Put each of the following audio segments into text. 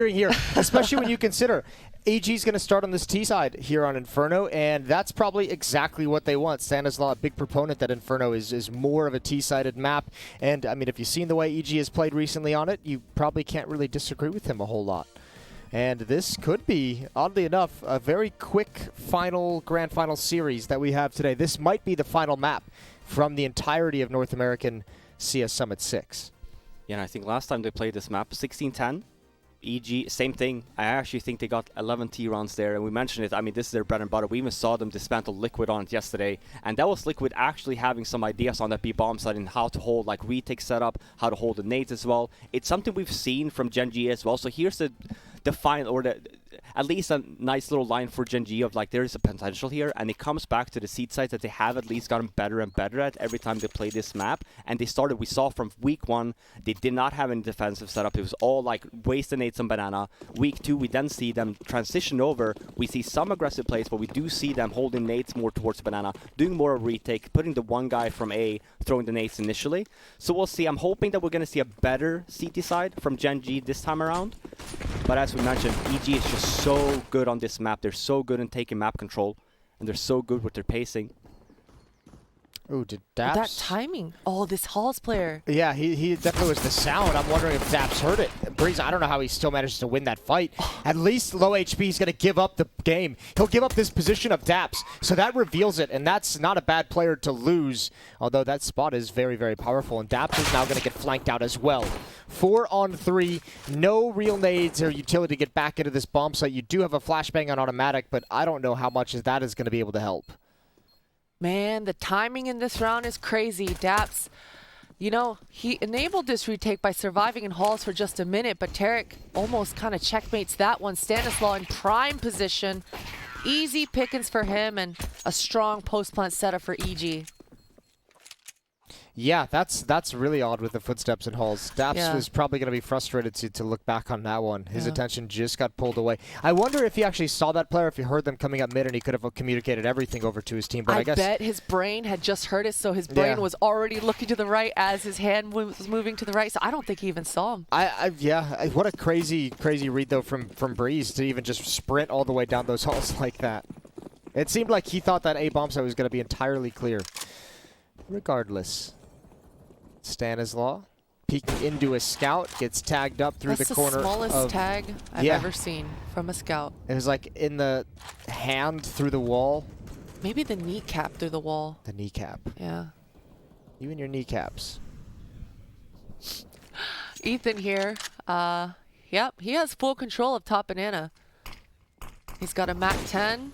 here, especially when you consider AG is going to start on this T side here on Inferno, and that's probably exactly what they want. Stanislaw, a big proponent that Inferno is more of a T-sided map, and I mean, if you've seen the way EG has played recently on it, you probably can't really disagree with him a whole lot. And this could be, oddly enough, a very quick grand final series that we have today. This might be the final map from the entirety of North American CS Summit 6. Yeah, and I think last time they played this map, 16-10. EG, same thing. I actually think they got 11 T rounds there, and we mentioned it. I mean, this is their bread and butter. We even saw them dismantle Liquid on it yesterday, and that was Liquid actually having some ideas on that B bomb side and how to hold like retake setup, how to hold the nades as well. It's something we've seen from Gen.G as well. So here's the final, or at least a nice little line for Gen.G of like there is a potential here, and it comes back to the seed sites that they have at least gotten better and better at every time they play this map. And they started, we saw from week 1, they did not have any defensive setup. It was all like waste the nades on banana. Week 2, we then see them transition over. We see some aggressive plays, but we do see them holding nades more towards banana, doing more of retake, putting the one guy from A throwing the nades initially. So we'll see. I'm hoping that we're going to see a better CT side from Gen.G this time around. But as we mentioned, EG is just so good on this map. They're so good in taking map control, and they're so good with their pacing. Ooh, did Daps? That timing. Oh, this Halls player. Yeah, he definitely was the sound. I'm wondering if Daps heard it. Breeze, I don't know how he still managed to win that fight. At least low HP, he's going to give up the game. He'll give up this position of Daps, so that reveals it, and that's not a bad player to lose, although that spot is very, very powerful, and Daps is now going to get flanked out as well. 4 on 3, no real nades or utility to get back into this bomb site. You do have a flashbang on automatic, but I don't know how much that is going to be able to help. Man, the timing in this round is crazy. Daps, you know, he enabled this retake by surviving in Halls for just a minute, but Tarek almost kind of checkmates that one. Stanislaw in prime position. Easy pickings for him and a strong post-plant setup for EG. Yeah, that's really odd with the footsteps in Halls. Daps was probably going to be frustrated to look back on that one. His attention just got pulled away. I wonder if he actually saw that player, if he heard them coming up mid, and he could have communicated everything over to his team. But I guess bet his brain had just heard it, so his brain was already looking to the right as his hand was moving to the right. So I don't think he even saw him. Yeah, what a crazy read though from Breeze to even just sprint all the way down those halls like that. It seemed like he thought that A bomb site was going to be entirely clear. Regardless. Stanislaw peeking into a scout, gets tagged up through the corner. That's the smallest tag I've ever seen from a scout. It was like in the hand through the wall. Maybe the kneecap through the wall. The kneecap. Yeah. You and your kneecaps. Ethan here. Yep, he has full control of top banana. He's got a MAC-10.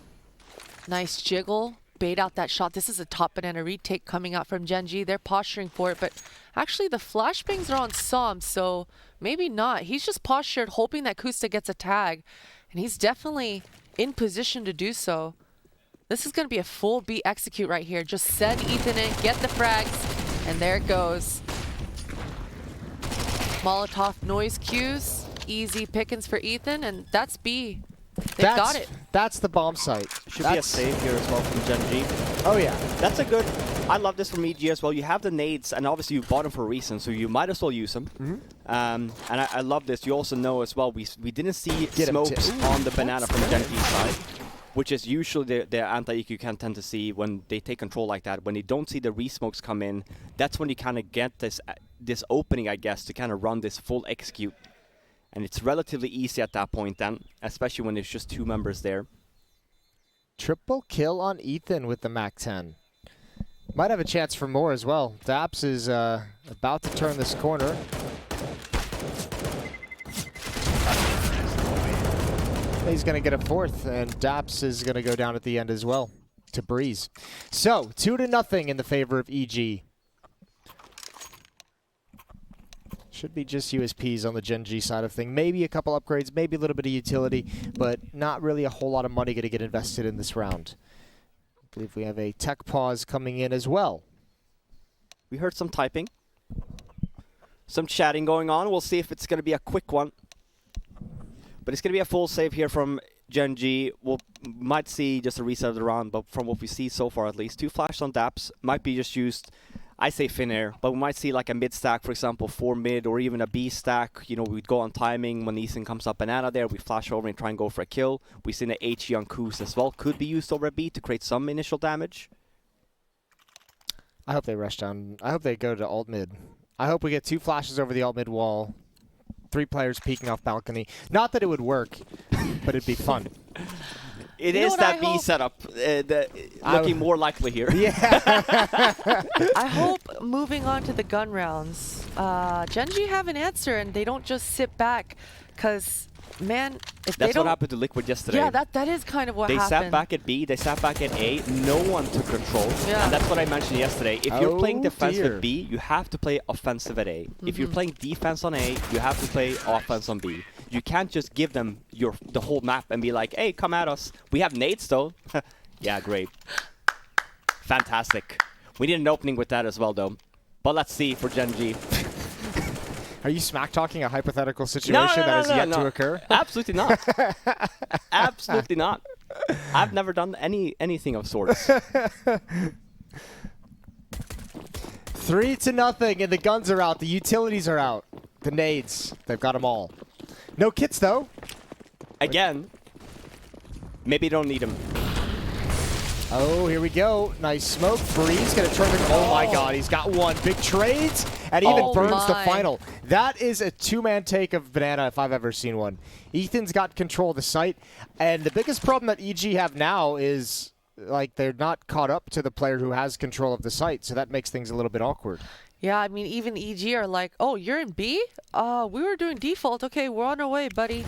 Nice jiggle. Bait out that shot. This is a top banana retake coming out from Gen.G. They're posturing for it, but actually the flashbangs are on Som, so maybe not. He's just postured, hoping that Kusta gets a tag, and he's definitely in position to do so. This is going to be a full B execute right here. Just send Ethan in, get the frags, and there it goes. Molotov noise cues, easy pickings for Ethan, and that's B. They got it. That's the bomb site. Should be a save here as well from Gen.G. Oh yeah. That's a good, I love this from EG as well. You have the nades, and obviously you bought them for a reason, so you might as well use them. And I love this. You also know as well, we didn't see smokes on the banana from Gen.G side, which is usually the anti-EQ you can tend to see when they take control like that. When they don't see the re-smokes come in, that's when you kind of get this opening, I guess, to kind of run this full execute. And it's relatively easy at that point then, especially when there's just 2 members there. Triple kill on Ethan with the MAC-10. Might have a chance for more as well. Daps is about to turn this corner. He's going to get a 4th, and Daps is going to go down at the end as well to Breeze. So, 2-0 in the favor of EG. Should be just USPs on the Gen.G side of things. Maybe a couple upgrades, maybe a little bit of utility, but not really a whole lot of money going to get invested in this round. I believe we have a tech pause coming in as well. We heard some typing. Some chatting going on. We'll see if it's going to be a quick one. But it's going to be a full save here from Gen.G. We might see just a reset of the round, but from what we see so far at least, 2 flashes on Daps. Might be just used I say Finnair, but we might see like a mid stack, for example, 4 mid, or even a B stack. You know, we'd go on timing when Ethan comes up banana there. We flash over and try and go for a kill. We've seen an HE on Koos as well. Could be used over a B to create some initial damage. I hope they rush down. I hope they go to alt mid. I hope we get 2 flashes over the alt mid wall. 3 players peeking off balcony. Not that it would work, but it'd be fun. It is that B setup looking more likely here. Yeah. I hope moving on to the gun rounds, Gen.G have an answer and they don't just sit back, because, man, if they That's don't... what happened to Liquid yesterday. Yeah, that is kind of what they happened. sat back at B, they sat back at A, no one took control. Yeah. And that's what I mentioned yesterday. If you're playing defense dear. at B, you have to play offensive at A. If you're playing defense on A, you have to play offense on B. You can't just give them the whole map and be like, hey, come at us. We have nades though. Yeah, great. Fantastic. We need an opening with that as well though. But let's see for Gen.G. Are you smack talking a hypothetical situation that has yet to occur? Absolutely not. Absolutely not. I've never done anything of sorts. 3-0, and the guns are out. The utilities are out. The nades, they've got them all. No kits though. Again, maybe you don't need them. Oh, here we go. Nice smoke. Breeze gonna turn the. Oh my God, he's got one. Big trades, and even burns the final. That is a 2-man take of banana if I've ever seen one. Ethan's got control of the site, and the biggest problem that EG have now is like they're not caught up to the player who has control of the site, so that makes things a little bit awkward. Yeah, I mean, even EG are like, oh, you're in B? We were doing default. Okay, we're on our way, buddy.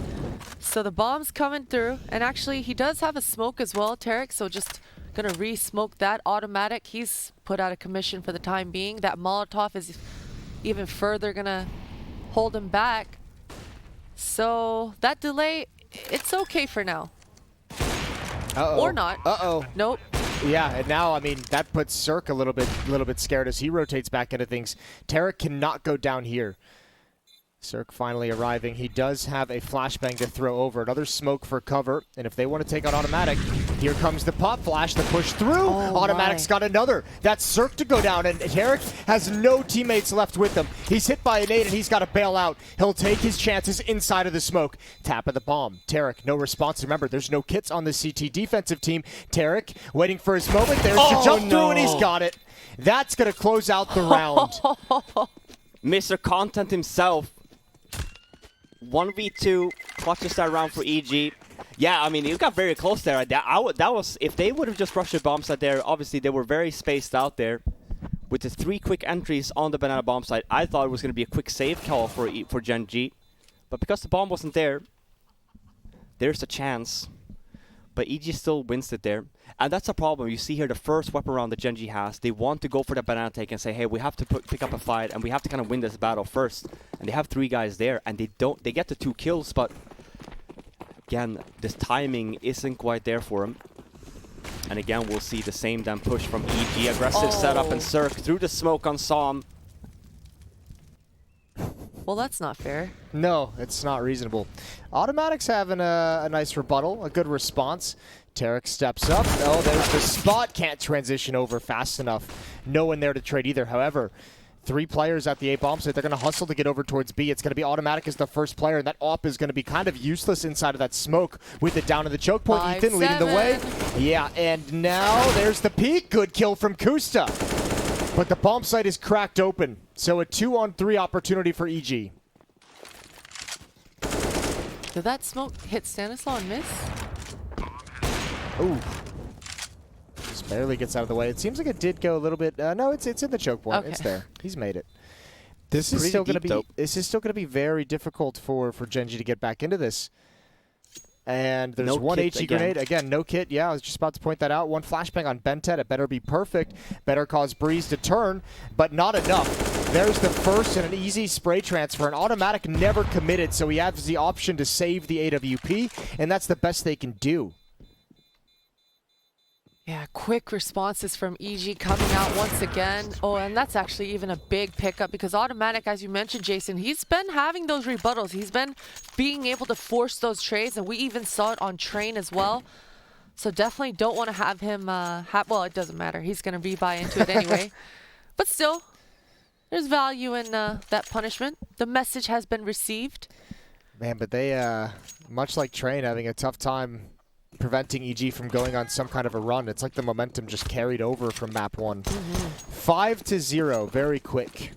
So the bomb's coming through, and actually he does have a smoke as well, Tarek, so just gonna re-smoke that automatic. He's put out of commission for the time being. That Molotov is even further gonna hold him back. So that delay, it's okay for now. Uh-oh. Or not. Uh-oh. Nope. Yeah, and now, I mean, that puts Cirque a little bit scared as he rotates back into things. Tarek cannot go down here. Cirque finally arriving. He does have a flashbang to throw over. Another smoke for cover. And if they want to take out Automatic, here comes the pop flash, the push through. Oh Automatic's got another. That's Cirque to go down, and Tarek has no teammates left with him. He's hit by a nade, and he's got to bail out. He'll take his chances inside of the smoke. Tap of the bomb. Tarek, no response. Remember, there's no kits on the CT defensive team. Tarek waiting for his moment. There's the jump through, and he's got it. That's going to close out the round. Mr. Content himself. 1v2 clutches that round for EG. Yeah, I mean, he got very close there. That was, if they would have just rushed the bomb site there, obviously they were very spaced out there. With the 3 quick entries on the banana bomb site, I thought it was going to be a quick save call for Gen.G. But because the bomb wasn't there, there's a chance. But EG still wins it there. And that's a problem. You see here the first weapon round that Gen.G has. They want to go for the banana take and say, hey, we have to pick up a fight and we have to kind of win this battle first. And they have 3 guys there and they get the 2 kills, but again, this timing isn't quite there for him. And again, we'll see the same damn push from EG. Aggressive setup and Cirque through the smoke on Som. Well, that's not fair. No, it's not reasonable. Automatic's having a nice rebuttal, a good response. Tarek steps up. Oh, there's the spot. Can't transition over fast enough. No one there to trade either. However, 3 players at the A bomb site. They're going to hustle to get over towards B. It's going to be Automatic as the first player, and that AWP is going to be kind of useless inside of that smoke with it down to the choke point. 5-7. Ethan leading the way. Yeah, and now there's the peak. Good kill from Kusta. But the bomb site is cracked open. So a 2-on-3 opportunity for EG. Did that smoke hit Stanislaw and miss? Ooh. Just barely gets out of the way. It seems like it did go a little bit. No, it's in the choke point. Okay. It's there. He's made it. This is still going to be very difficult for Gen.G to get back into this. And there's one HE grenade. Again, no kit. Yeah, I was just about to point that out. One flashbang on Bentet. It better be perfect. Better cause Breeze to turn, but not enough. There's the first and an easy spray transfer. An Automatic never committed, so he has the option to save the AWP, and that's the best they can do. Yeah, quick responses from EG coming out once again. Oh, and that's actually even a big pickup because Automatic, as you mentioned, Jason, he's been having those rebuttals. He's been being able to force those trades, and we even saw it on Train as well. So definitely don't want to have him, well, it doesn't matter. He's going to rebuy into it anyway. But still, there's value in that punishment. The message has been received. Man, but they, much like Train, having a tough time preventing EG from going on some kind of a run. It's like the momentum just carried over from map 1. 5-0, very quick.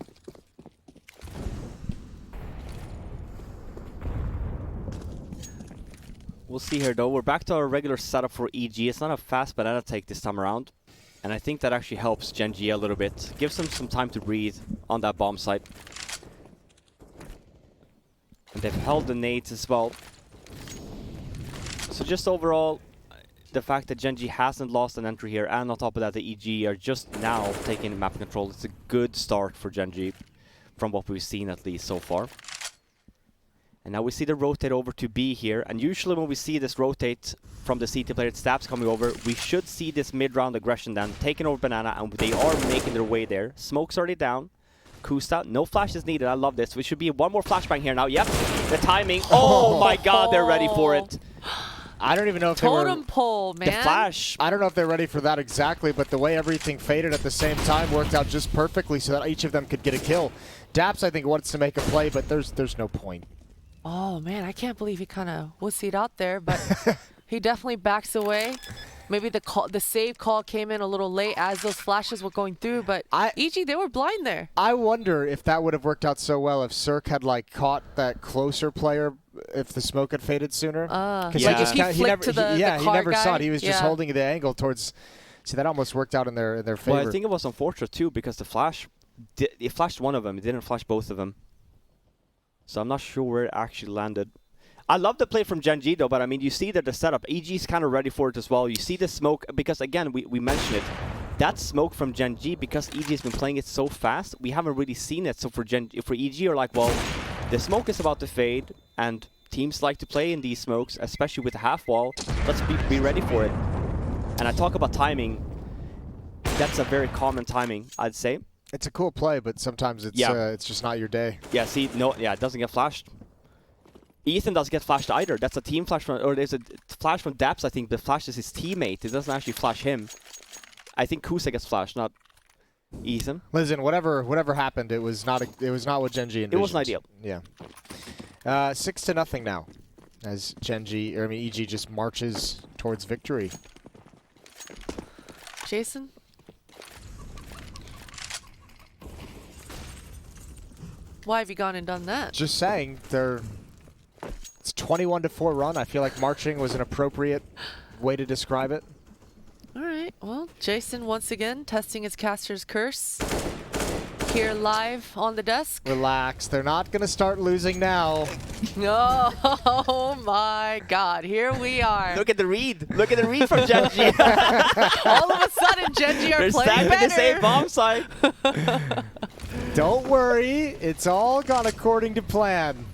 We'll see here, though. We're back to our regular setup for EG. It's not a fast banana take this time around. And I think that actually helps Gen.G a little bit. Gives them some time to breathe on that bomb site. And they've held the nades as well. So just overall, the fact that Gen.G hasn't lost an entry here, and on top of that, the EG are just now taking map control. It's a good start for Gen.G, from what we've seen at least so far. And now we see the rotate over to B here. And usually when we see this rotate from the CT player, Stabs coming over, we should see this mid-round aggression then, taking over Banana, and they are making their way there. Smoke's already down. Kusta, no flash is needed. I love this. We should be one more flashbang here now. Yep, the timing. Oh my god, they're ready for it. I don't even know if they were... Totem pole, man. The flash. I don't know if they're ready for that exactly, but the way everything faded at the same time worked out just perfectly so that each of them could get a kill. Daps, I think, wants to make a play, but there's no point. Oh, man, I can't believe he kind of wussied out there, but he definitely backs away. Maybe the save call came in a little late as those flashes were going through, but EG, they were blind there. I wonder if that would have worked out so well if Cirque had like caught that closer player if the smoke had faded sooner. Like Yeah. if he flicked to the he car never guy, saw it. He was just yeah. holding the angle towards. See, that almost worked out in their favor. Well, I think it was unfortunate too because the flash, it flashed one of them. It didn't flash both of them. So I'm not sure where it actually landed. I love the play from Gen.G though, but I mean, you see that the setup, EG's kind of ready for it as well. You see the smoke, because again, we mentioned it. That smoke from Gen.G, because EG has been playing it so fast, we haven't really seen it. So for EG, you're like, well, the smoke is about to fade, and teams like to play in these smokes, especially with the half wall. Let's be ready for it. And I talk about timing. That's a very common timing, I'd say. It's a cool play, but sometimes it's just not your day. Yeah, see, no, yeah, it doesn't get flashed. Ethan doesn't get flashed either. That's a team flash from, or there's a flash from Daps, I think, that flashes his teammate. It doesn't actually flash him. I think Kusa gets flashed, not Ethan. Listen, whatever happened, it was not what Gen.G envisioned. It wasn't ideal. Yeah. 6-0 now, as EG just marches towards victory. Jason? Why have you gone and done that? Just saying, it's 21-4 run. I feel like marching was an appropriate way to describe it. All right. Well, Jason once again testing his caster's curse here live on the desk. Relax. They're not going to start losing now. Oh my God. Here we are. Look at the read. Look at the read from Gen.G. All of a sudden, Gen.G are They're playing stacking better. the same bomb site. Don't worry. It's all gone according to plan.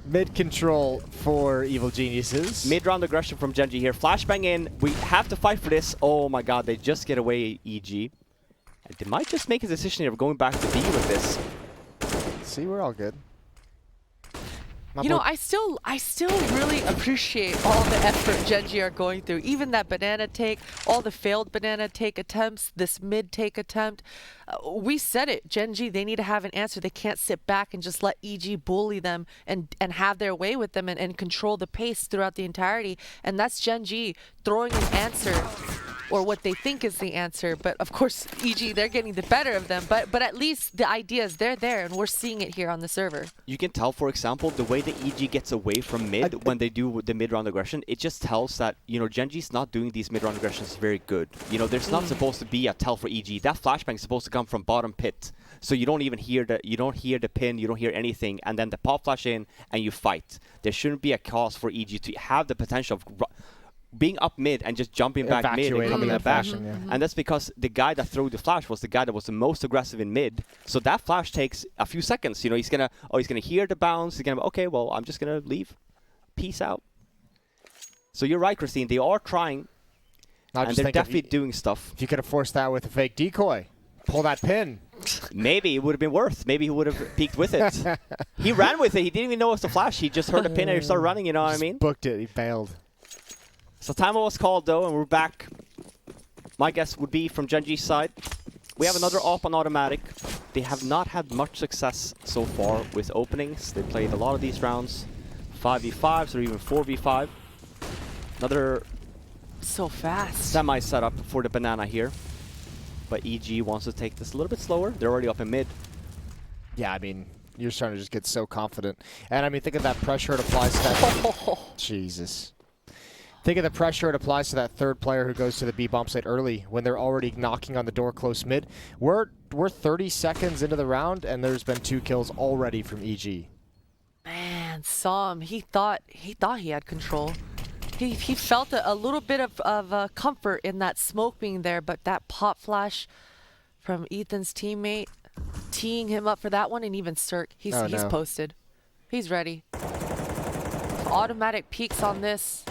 Mid control for Evil Geniuses. Mid-round aggression from Gen.G here. Flashbang in. We have to fight for this. Oh my god, they just get away, EG. And they might just make a decision here of going back to B with this. See, we're all good. You know, I still really appreciate all the effort Gen.G are going through. Even that banana take, all the failed banana take attempts, this mid take attempt. We said it, Gen.G, they need to have an answer. They can't sit back and just let EG bully them and have their way with them and control the pace throughout the entirety. And that's Gen.G throwing an answer, or what they think is the answer. But of course, EG, they're getting the better of them. But at least the ideas, they're there, and we're seeing it here on the server. You can tell, for example, the way that EG gets away from mid when they do the mid-round aggression, it just tells that, you know, Gen.G's not doing these mid-round aggressions very good. You know, there's not supposed to be a tell for EG. That flashbang is supposed to come from bottom pit. So you don't even hear the pin, you don't hear anything, and then the pop flash in and you fight. There shouldn't be a cause for EG to have the potential of being up mid and just jumping back mid and coming back. Fashion, yeah. And that's because the guy that threw the flash was the guy that was the most aggressive in mid. So that flash takes a few seconds. You know, he's gonna hear the bounce. He's gonna, okay, well, I'm just gonna leave. Peace out. So you're right, Christine. They are trying, and they're definitely doing stuff. If you could have forced that with a fake decoy, pull that pin. Maybe it would have been worth. Maybe he would have peeked with it. He ran with it. He didn't even know it was a flash. He just heard a pin and he started running. You know what I mean? Booked it. He failed. So timeout was called though, and we're back. My guess would be from Gen.G's side We have another op on automatic. They have not had much success so far with openings. They played a lot of these rounds 5v5s or even 4v5. Another So fast. semi setup for the banana here. But EG wants to take this a little bit slower. They're already up in mid. Yeah, I mean, you're starting to just get so confident. And I mean, think of that pressure it applies to that. Jesus. Think of the pressure it applies to that third player who goes to the B bomb site early when they're already knocking on the door close mid. We're 30 seconds into the round, and there's been 2 kills already from EG. Man, saw him. He thought he had control. He felt a little bit of comfort in that smoke being there, but that pop flash from Ethan's teammate teeing him up for that one, and even Cirque, he's posted. He's ready. Automatic peeks on this.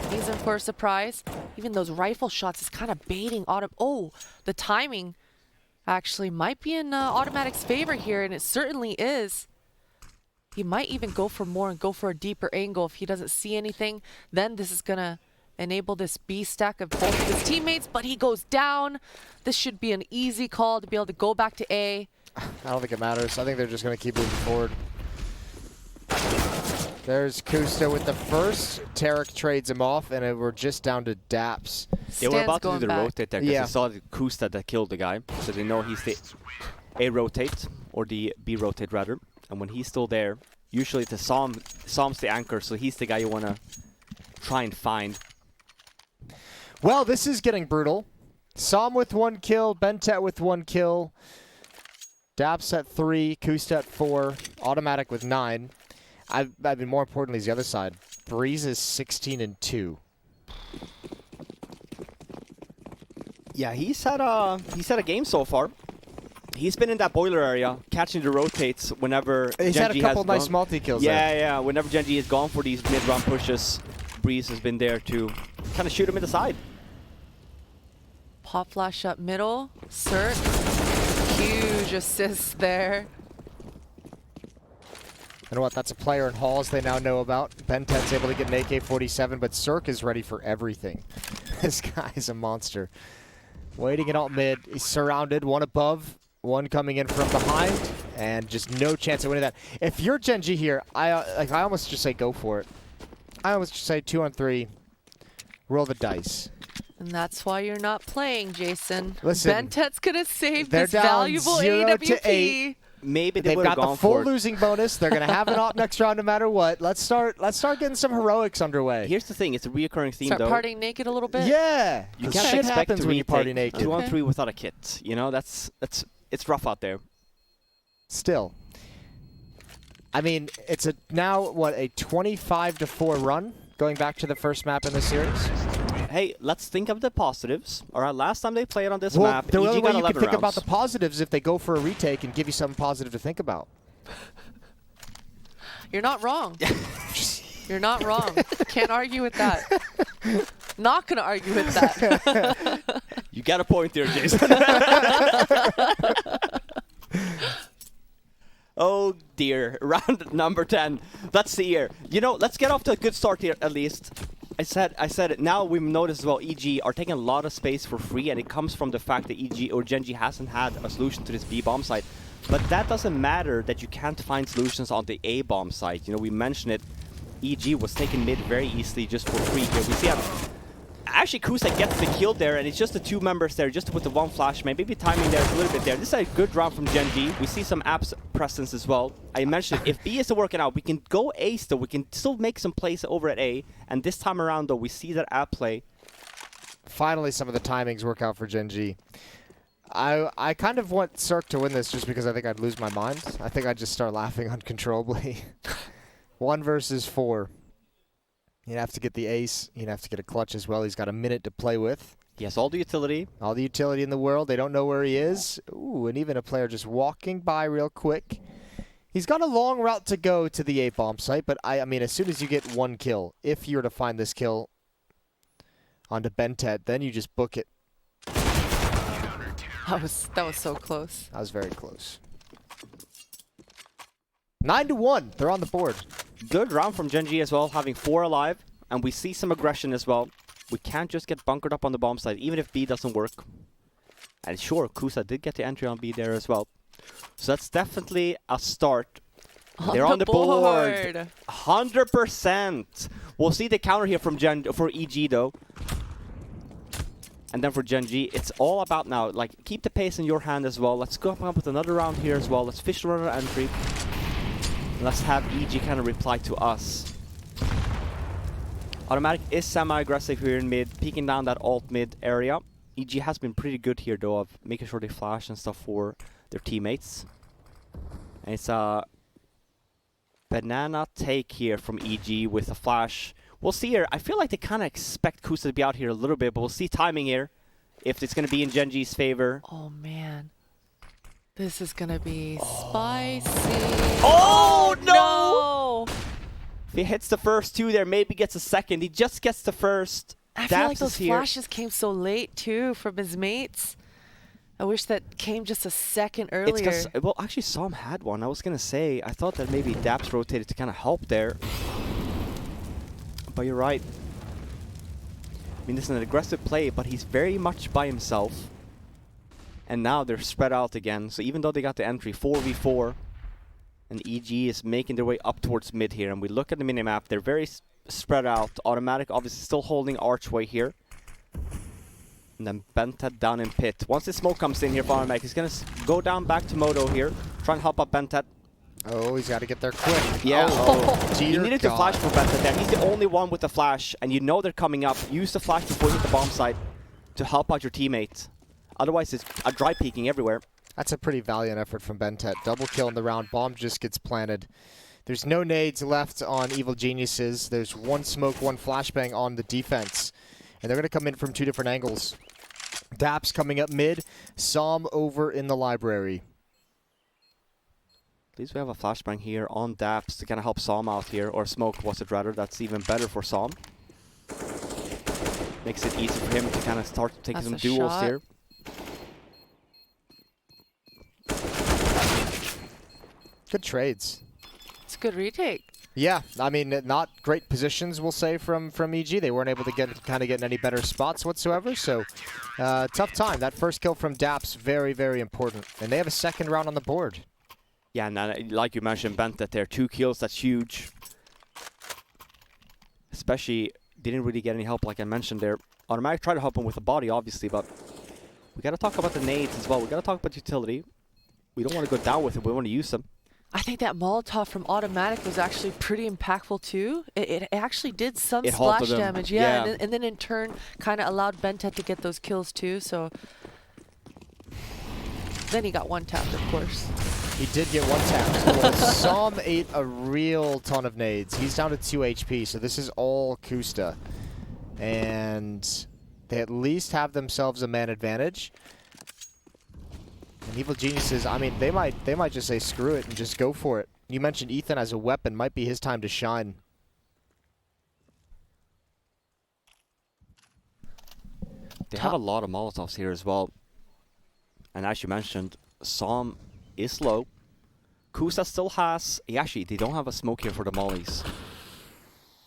He's in for a surprise. Even those rifle shots is kind of baiting Autumn. Oh, the timing actually might be in Automatic's favor here, and it certainly is. He might even go for more and go for a deeper angle if he doesn't see anything. Then this is going to enable this B stack of both of his teammates, but he goes down. This should be an easy call to be able to go back to A. I don't think it matters. I think they're just going to keep moving forward. There's Kusta with the first. Tarek trades him off, and we're just down to Daps. They were about to do the back. rotate there because they saw the Kusta that killed the guy. So they know he's the A rotate, or the B rotate rather. And when he's still there, usually the Psalm's the anchor, so he's the guy you want to try and find. Well, this is getting brutal. Psalm with 1 kill, Bentet with 1 kill, Daps at 3, Kusta at 4, Automatic with 9. I mean, more importantly is the other side. Breeze is 16 and 2. Yeah, he's had a game so far. He's been in that boiler area, catching the rotates whenever He's Gen.G had a couple has nice gone. multi-kills there. Yeah. Whenever Gen.G has gone for these mid-round pushes, Breeze has been there to kind of shoot him in the side. Pop flash up middle. Cirque. Huge assist there. You know what? That's a player in Halls they now know about. Bentet's able to get an AK-47, but Cirque is ready for everything. This guy's a monster. Waiting in alt mid. He's surrounded. 1 above. 1 coming in from behind. And just no chance of winning that. If you're Gen.G here, I almost just say go for it. I almost just say 2 on 3. Roll the dice. And that's why you're not playing, Jason. Listen, Bentet's going to save they're this down valuable 0 to AWP. 8. Maybe they They've would have got the gone full for it. losing bonus. They're going to have an op next round no matter what. Let's start getting some heroics underway. Here's the thing, it's a reoccurring theme Start though. partying naked a little bit? Yeah. You 'Cause can't shit expect happens to when you party retake naked. 2 on Okay. 3 without a kit. You know, it's rough out there. Still. I mean, it's now a 25-4 run going back to the first map in the series. Hey, let's think of the positives. All right, last time they played on this Well, map, the only EG way got you 11 can think about rounds. the positives if they go for a retake and give you something positive to think about. You're not wrong. You're not wrong. Can't argue with that. Not going to argue with that. You got a point there, Jason. Oh dear, round number 10. Let's see here. You know, let's get off to a good start here at least. I said it. Now we've noticed as well, EG are taking a lot of space for free, and it comes from the fact that EG or Gen.G hasn't had a solution to this B bomb site. But that doesn't matter that you can't find solutions on the A bomb site. You know, we mentioned it. EG was taken mid very easily just for free here. We see how actually Kusa gets the kill there, and it's just the 2 members there just to put the 1 flash. Maybe timing there is a little bit there. This is a good round from Gen.G. We see some apps presence as well. I mentioned if B isn't working out, we can go A still. We can still make some plays over at A. And this time around, though, we see that app play. Finally, some of the timings work out for Gen.G. I kind of want Cirque to win this just because I think I'd lose my mind. I think I'd just start laughing uncontrollably. 1 versus 4. You'd have to get the ace. You'd have to get a clutch as well. He's got a minute to play with. He has all the utility. All the utility in the world. They don't know where he is. Ooh, and even a player just walking by real quick. He's got a long route to go to the 8-bomb site, but I mean, as soon as you get 1 kill, if you were to find this kill onto Bentet, then you just book it. That was so close. That was very close. 9-1. They're on the board. Good round from Gen.G as well, having 4 alive. And we see some aggression as well. We can't just get bunkered up on the bomb site, even if B doesn't work. And sure, Kusa did get the entry on B there as well. So that's definitely a start. They're on the board. 100%. We'll see the counter here from for EG though. And then for Gen.G, it's all about now, like, keep the pace in your hand as well. Let's go up with another round here as well. Let's fish another entry. And let's have EG kind of reply to us. Automatic is semi-aggressive here in mid, peeking down that alt mid area. EG has been pretty good here though, of making sure they flash and stuff for their teammates. And it's a banana take here from EG with a flash. We'll see here. I feel like they kind of expect Kusa to be out here a little bit, but we'll see timing here. If it's going to be in Gen.G's favor. Oh, man. This is going to be spicy. Oh, no! No! If he hits the first two there, maybe gets a second. He just gets the first. I feel like those flashes came so late, too, from his mates. I wish that came just a second earlier. It's well, actually, Sam had one. I was going to say, I thought that maybe Daps rotated to kind of help there. But you're right. I mean, this is an aggressive play, but he's very much by himself. And now they're spread out again. So even though they got the entry, 4v4, and EG is making their way up towards mid here. And we look at the minimap, they're very spread out. Automatic obviously still holding Archway here. And then Bentet down in pit. Once the smoke comes in here for Automatic, he's going to go down back to Moto here. Try and help up Bentet. Oh, he's got to get there quick. Yeah. Oh, you needed to flash for Bentet there. He's the only one with the flash, and you know they're coming up. Use the flash before you hit the bomb site to help out your teammate. Otherwise, it's a dry peeking everywhere. That's a pretty valiant effort from Bentet. Double kill in the round. Bomb just gets planted. There's no nades left on Evil Geniuses. There's one smoke, one flashbang on the defense. And they're going to come in from two different angles. Daps coming up mid. Som over in the library. At least we have a flashbang here on Daps to kind of help Som out here. Or Smoke, was it rather. That's even better for Som. Makes it easy for him to kind of start taking some duels here. Good trades. It's a good retake. Yeah, I mean, not great positions, we'll say, from EG. They weren't able to get in any better spots whatsoever, so tough time. That first kill from Daps, very, very important. And they have a second round on the board. Yeah, and like you mentioned, Bentet there, 2 kills, that's huge. Especially, didn't really get any help, like I mentioned there. Automatic tried to help him with the body, obviously, but we got to talk about the nades as well. We got to talk about utility. We don't want to go down with it, we want to use them. I think that Molotov from Automatic was actually pretty impactful too. It actually did some splash damage, yeah. And then in turn kind of allowed Bentet to get those kills too. So then he got one tapped, of course. He did get one tapped. Som ate a real ton of nades. He's down to 2 HP, so this is all Kusta, and they at least have themselves a man advantage. And Evil Geniuses, I mean, they might just say screw it and just go for it. You mentioned Ethan as a weapon. Might be his time to shine. They have a lot of Molotovs here as well. And as you mentioned, Som is low. Kusa still has... Actually, they don't have a smoke here for the mollies.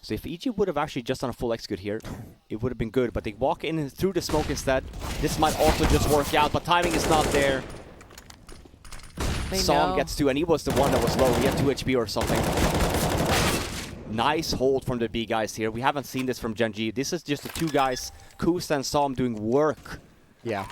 So if EG would have actually just done a full execute here, it would have been good. But they walk in through the smoke instead. This might also just work out, but timing is not there. Som gets 2, and he was the one that was low. He had 2 HP or something. Nice hold from the B guys here. We haven't seen this from Gen.G. This is just the 2 guys, Kusa and Som, doing work. Yeah.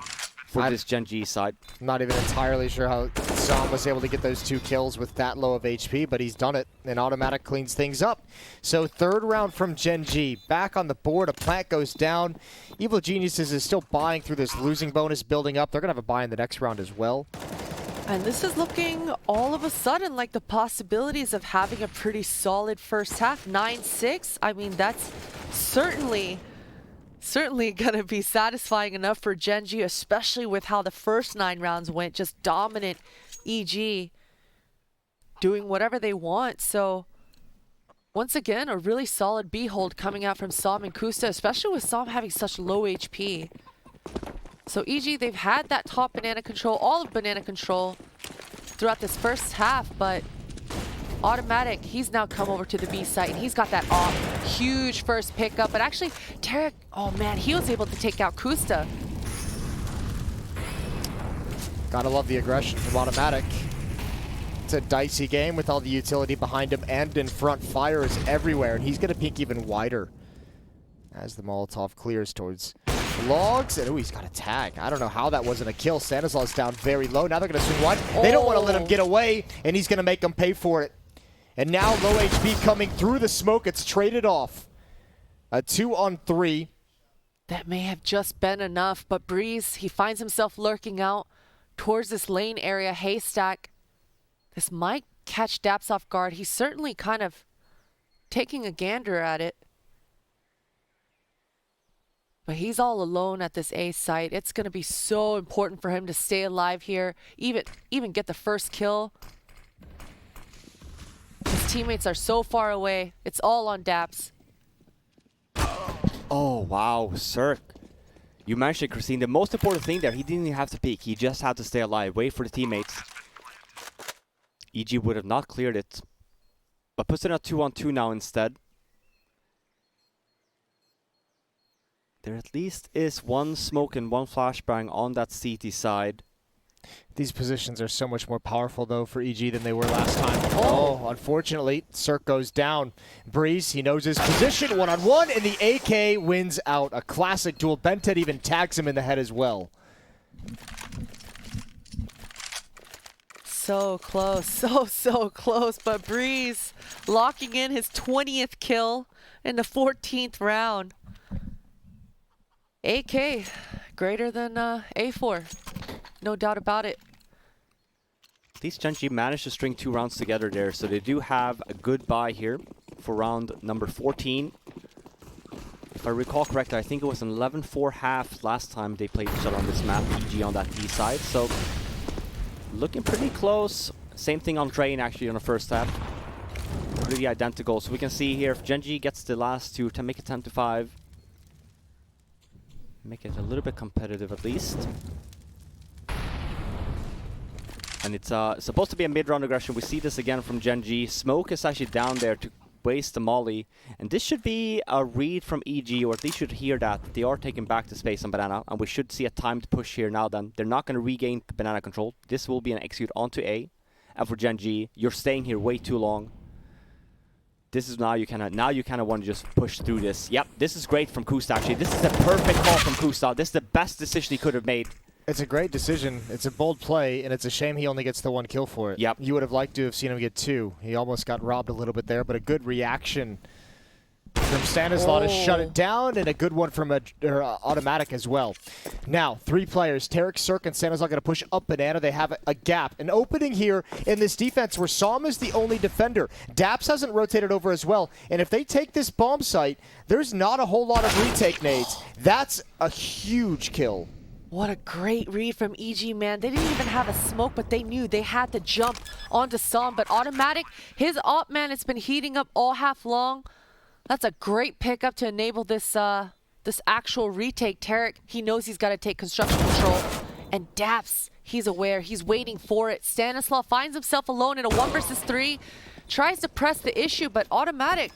For this Gen.G side. I'm not even entirely sure how Som was able to get those 2 kills with that low of HP, but he's done it, and Automatic cleans things up. So third round from Gen.G. Back on the board, a plant goes down. Evil Geniuses is still buying through this losing bonus building up. They're going to have a buy in the next round as well. And this is looking all of a sudden like the possibilities of having a pretty solid first half. 9-6, I mean, that's certainly gonna be satisfying enough for Gen.G, especially with how the first 9 rounds went. Just dominant EG doing whatever they want. So once again, a really solid B hold coming out from Som and Kusta, especially with Som having such low HP. So EG, they've had that top banana control, all of banana control throughout this first half, but Automatic, he's now come over to the B site, and he's got that huge first pickup. But actually, Tarek, oh man, he was able to take out Kusta. Gotta love the aggression from Automatic. It's a dicey game with all the utility behind him and in front. Fire is everywhere, and he's gonna peek even wider as the Molotov clears towards Logs. And he's got a tag. I don't know how that wasn't a kill. Stanislaus down very low. Now they're gonna swing one. They don't want to let him get away, and he's gonna make them pay for it. And now low HP coming through the smoke. It's traded off. A 2-on-3. That may have just been enough, but Breeze, he finds himself lurking out towards this lane area. Haystack. This might catch Daps off guard. He's certainly kind of taking a gander at it. But he's all alone at this A site. It's going to be so important for him to stay alive here, even get the first kill. His teammates are so far away. It's all on Daps. Oh, wow, Cirque. You mentioned, Christine, the most important thing there, he didn't even have to peek. He just had to stay alive, wait for the teammates. EG would have not cleared it, but puts it at 2-on-2 now instead. There at least is one smoke and one flashbang on that CT side. These positions are so much more powerful, though, for EG than they were last time. Oh, unfortunately, Cirque goes down. Breeze, he knows his position, one-on-one, and the AK wins out. A classic duel. Bented even tags him in the head as well. So close, so close, but Breeze locking in his 20th kill in the 14th round. AK greater than A4, no doubt about it. At least Gen.G managed to string 2 rounds together there, so they do have a good buy here for round number 14. If I recall correctly, I think it was an 11-4 half last time they played each other on this map, EG on that D side, so looking pretty close. Same thing on Drain actually on the first half. Pretty identical, so we can see here if Gen.G gets the last 2 to make it 10-5. Make it a little bit competitive at least. And it's supposed to be a mid-round aggression. We see this again from Gen.G. Smoke is actually down there to waste the molly. And this should be a read from EG, or at least should hear that. They are taking back the space on Banana, and we should see a timed push here now then. They're not going to regain Banana control. This will be an execute onto A. And for Gen.G, you're staying here way too long. This is now you kind of want to just push through this. Yep, this is great from Kusta actually. This is the perfect call from Kusta. This is the best decision he could have made. It's a great decision. It's a bold play, and it's a shame he only gets the 1 kill for it. Yep. You would have liked to have seen him get 2. He almost got robbed a little bit there, but a good reaction from Stanislaus to shut it down, and a good one from Automatic as well. Now, 3 players, Tarek, Cirque, and Stanislaus going to push up Banana. They have a gap, an opening here in this defense where Psalm is the only defender. Daps hasn't rotated over as well, and if they take this bomb site, there's not a whole lot of retake nades. That's a huge kill. What a great read from EG, man. They didn't even have a smoke, but they knew they had to jump onto Psalm. But Automatic, his op, man, it's been heating up all half long. That's a great pickup to enable this this actual retake. Tarek, he knows he's got to take construction control. And Daps, he's aware. He's waiting for it. Stanislaus finds himself alone in a 1 versus 3. Tries to press the issue, but Automatic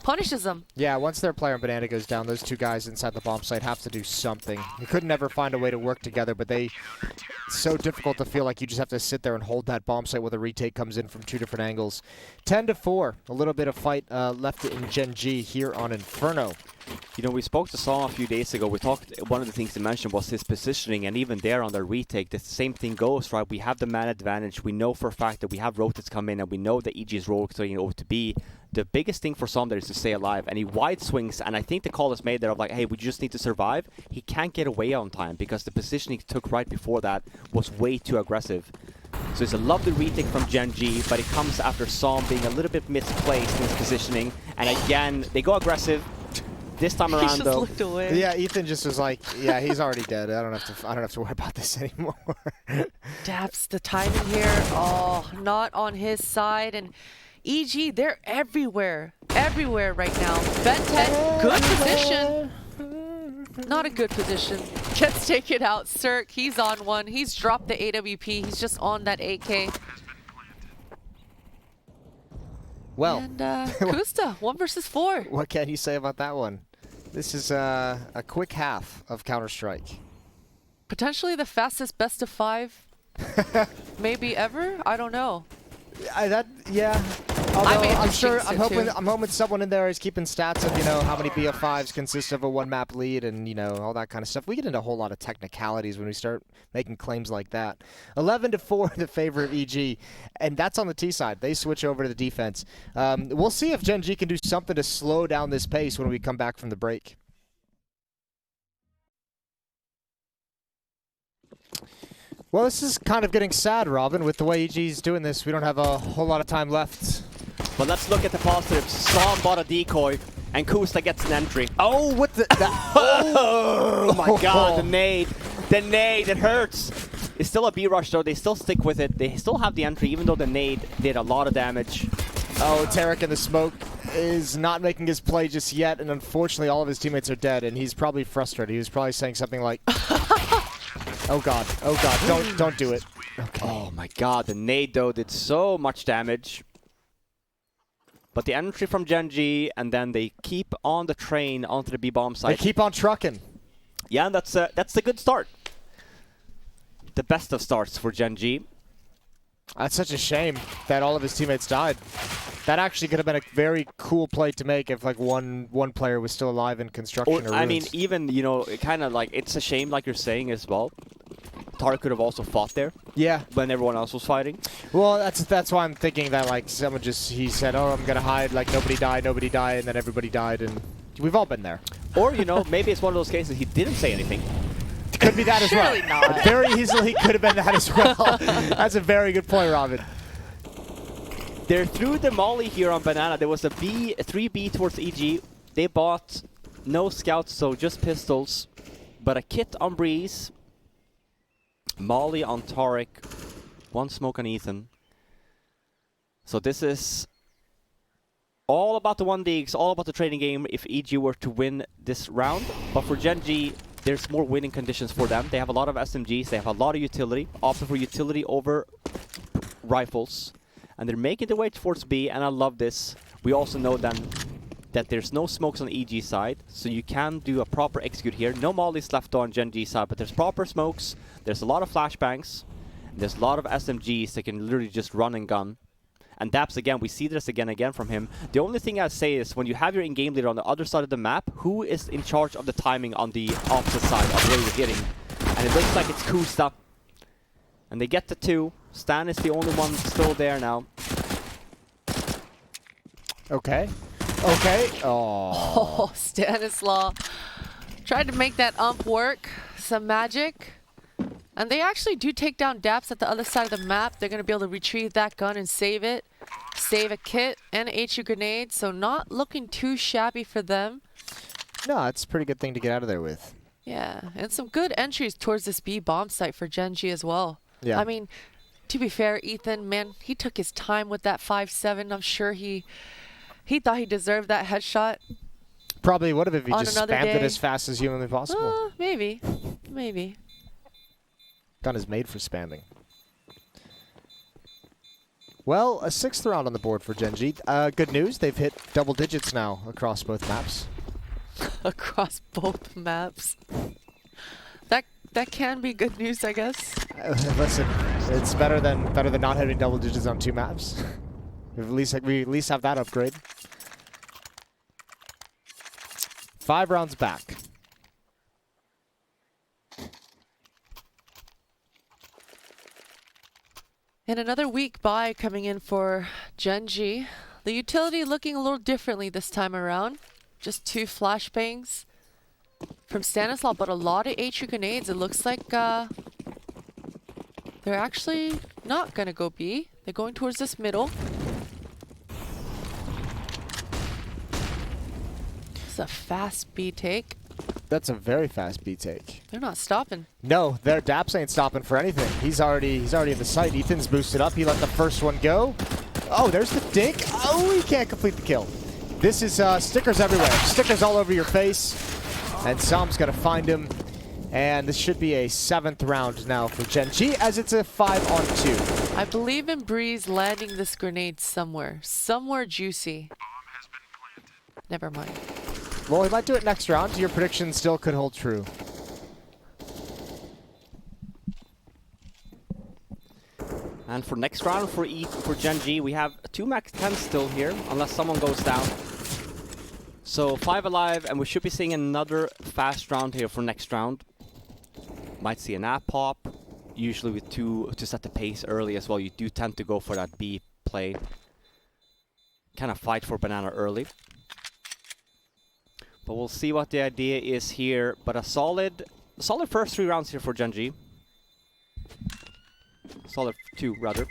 punishes him. Yeah, once their player on Banana goes down, those 2 guys inside the bomb site have to do something. You couldn't ever find a way to work together, but it's so difficult to feel like you just have to sit there and hold that bomb site while the retake comes in from 2 different angles. 10-4, a little bit of fight left in Gen.G here on Inferno. You know, we spoke to Psalm a few days ago. We talked, one of the things he mentioned was his positioning, and even there on the retake, the same thing goes, right? We have the man advantage. We know for a fact that we have rotates come in, and we know that EG is rotating over to B. The biggest thing for Psalm there is to stay alive, and he wide swings, and I think the call is made there of like, hey, we just need to survive. He can't get away on time because the position he took right before that was way too aggressive. So it's a lovely retake from Gen.G, but it comes after Psalm being a little bit misplaced in his positioning, and again, they go aggressive. This time around, He just though, looked away. Yeah, Ethan just was like, yeah, he's already dead. I don't have to worry about this anymore. Daps, the timing here, oh, not on his side. And EG, they're everywhere right now. Bented, good position. Not a good position. Gets taken out. Cirque, he's on one. He's dropped the AWP. He's just on that AK. Well, And Kusta, 1 versus 4. what can you say about that one? This is a quick half of Counter-Strike. Potentially the fastest best of 5 Maybe ever? I don't know. Yeah. Although I may have I'm to sure, jinx it, too. I'm hoping someone in there is keeping stats of, how many BF5s consist of a one-map lead and, all that kind of stuff. We get into a whole lot of technicalities when we start making claims like that. 11-4 in the favor of EG, and that's on the T side. They switch over to the defense. We'll see if Gen.G can do something to slow down this pace when we come back from the break. Well, this is kind of getting sad, Robin, with the way EG's doing this. We don't have a whole lot of time left. But let's look at the positives. Som bought a decoy, and Kusta gets an entry. Oh, what the... Oh my god, the nade. The nade, it hurts. It's still a B-rush, though. They still stick with it. They still have the entry, even though the nade did a lot of damage. Oh, Tarek in the smoke is not making his play just yet, and unfortunately all of his teammates are dead, and he's probably frustrated. He was probably saying something like... Oh god, don't do it. Okay. Oh my god, the nade, though, did so much damage. But the entry from Gen.G, and then they keep on the train onto the B-bomb site. They keep on trucking. Yeah, and that's a good start. The best of starts for Gen.G. That's such a shame that all of his teammates died. That actually could have been a very cool play to make if like one player was still alive in construction or I mean, ruins. even, kind of like, it's a shame, like you're saying as well. Tarek could have also fought there. Yeah. When everyone else was fighting. Well, that's why I'm thinking that like someone he said, oh, I'm gonna hide, like nobody died, and then everybody died, and we've all been there. Or, maybe it's one of those cases he didn't say anything. Could be that as well. Surely not. Very easily could have been that as well. That's a very good point, Robin. They're through the molly here on Banana. There was a 3B towards EG. They bought no scouts, so just pistols. But a kit on Breeze. Molly on Tarek. One smoke on Ethan. So this is all about the 1D. All about the trading game if EG were to win this round. But for Gen.G, there's more winning conditions for them. They have a lot of SMGs. They have a lot of utility. Opting for utility over rifles. And they're making their way towards B, and I love this. We also know then that there's no smokes on the EG side, so you can do a proper execute here. No mollies left on Gen.G side, but there's proper smokes. There's a lot of flashbangs. There's a lot of SMGs that can literally just run and gun. And Daps, again, we see this again from him. The only thing I'd say is when you have your in-game leader on the other side of the map, who is in charge of the timing on the opposite side of where you're hitting? And it looks like it's Kusta. And they get the 2. Stan is the only one still there now. Okay. Okay. Oh, Stanislaw tried to make that ump work. Some magic. And they actually do take down Daps at the other side of the map. They're going to be able to retrieve that gun and save it. Save a kit and a HU grenade. So not looking too shabby for them. No, it's a pretty good thing to get out of there with. Yeah, and some good entries towards this B bomb site for Gen.G as well. Yeah. I mean, to be fair, Ethan, man, he took his time with that 5-7. I'm sure he thought he deserved that headshot. Probably would have if he On just another spammed it day. as fast as humanly possible. Maybe. Maybe. Gun is made for spamming. Well, a 6th round on the board for Gen.G. Good news, they've hit double digits now across both maps. Across both maps. That can be good news, I guess. Listen, it's better than not having double digits on 2 maps. we at least have that upgrade. 5 rounds back. And another weak buy coming in for Gen.G. The utility looking a little differently this time around. Just 2 flashbangs from Stanislaw, but a lot of HU grenades. It looks like they're actually not going to go B. They're going towards this middle. It's a fast B take. That's a very fast B take. They're not stopping. No, their Daps ain't stopping for anything. He's already in the site. Ethan's boosted up. He let the first one go. Oh, there's the dink. Oh, he can't complete the kill. This is stickers everywhere. Stickers all over your face. And Sam's gonna find him. And this should be a 7th round now for Gen.G as it's a 5-on-2. I believe in Breeze landing this grenade somewhere. Somewhere juicy. Never mind. Well, he might do it next round. Your prediction still could hold true. And for next round for Gen.G, we have 2 max 10 still here, unless someone goes down. So 5 alive, and we should be seeing another fast round here for next round. Might see an app pop, usually with 2 to set the pace early as well. You do tend to go for that B play. Kind of fight for banana early. But we'll see what the idea is here. But a solid first 3 rounds here for Gen.G. Solid 2, rather.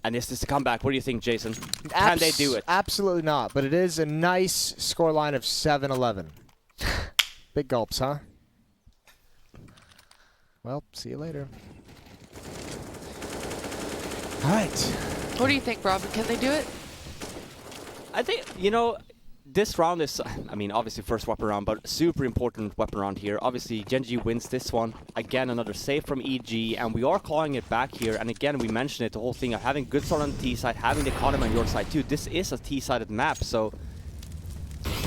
And is this a comeback? What do you think, Jason? Can they do it? Absolutely not, but it is a nice scoreline of 7-11. Big gulps, huh? Well, see you later. All right. What do you think, Robin? Can they do it? I think, you know, this round is, I mean, obviously first weapon round, but super important weapon round here. Obviously, Gen.G wins this one. Again, another save from EG, and we are clawing it back here. And again, we mentioned it, the whole thing of having good start on the T side, having the economy on your side too. This is a T-sided map, so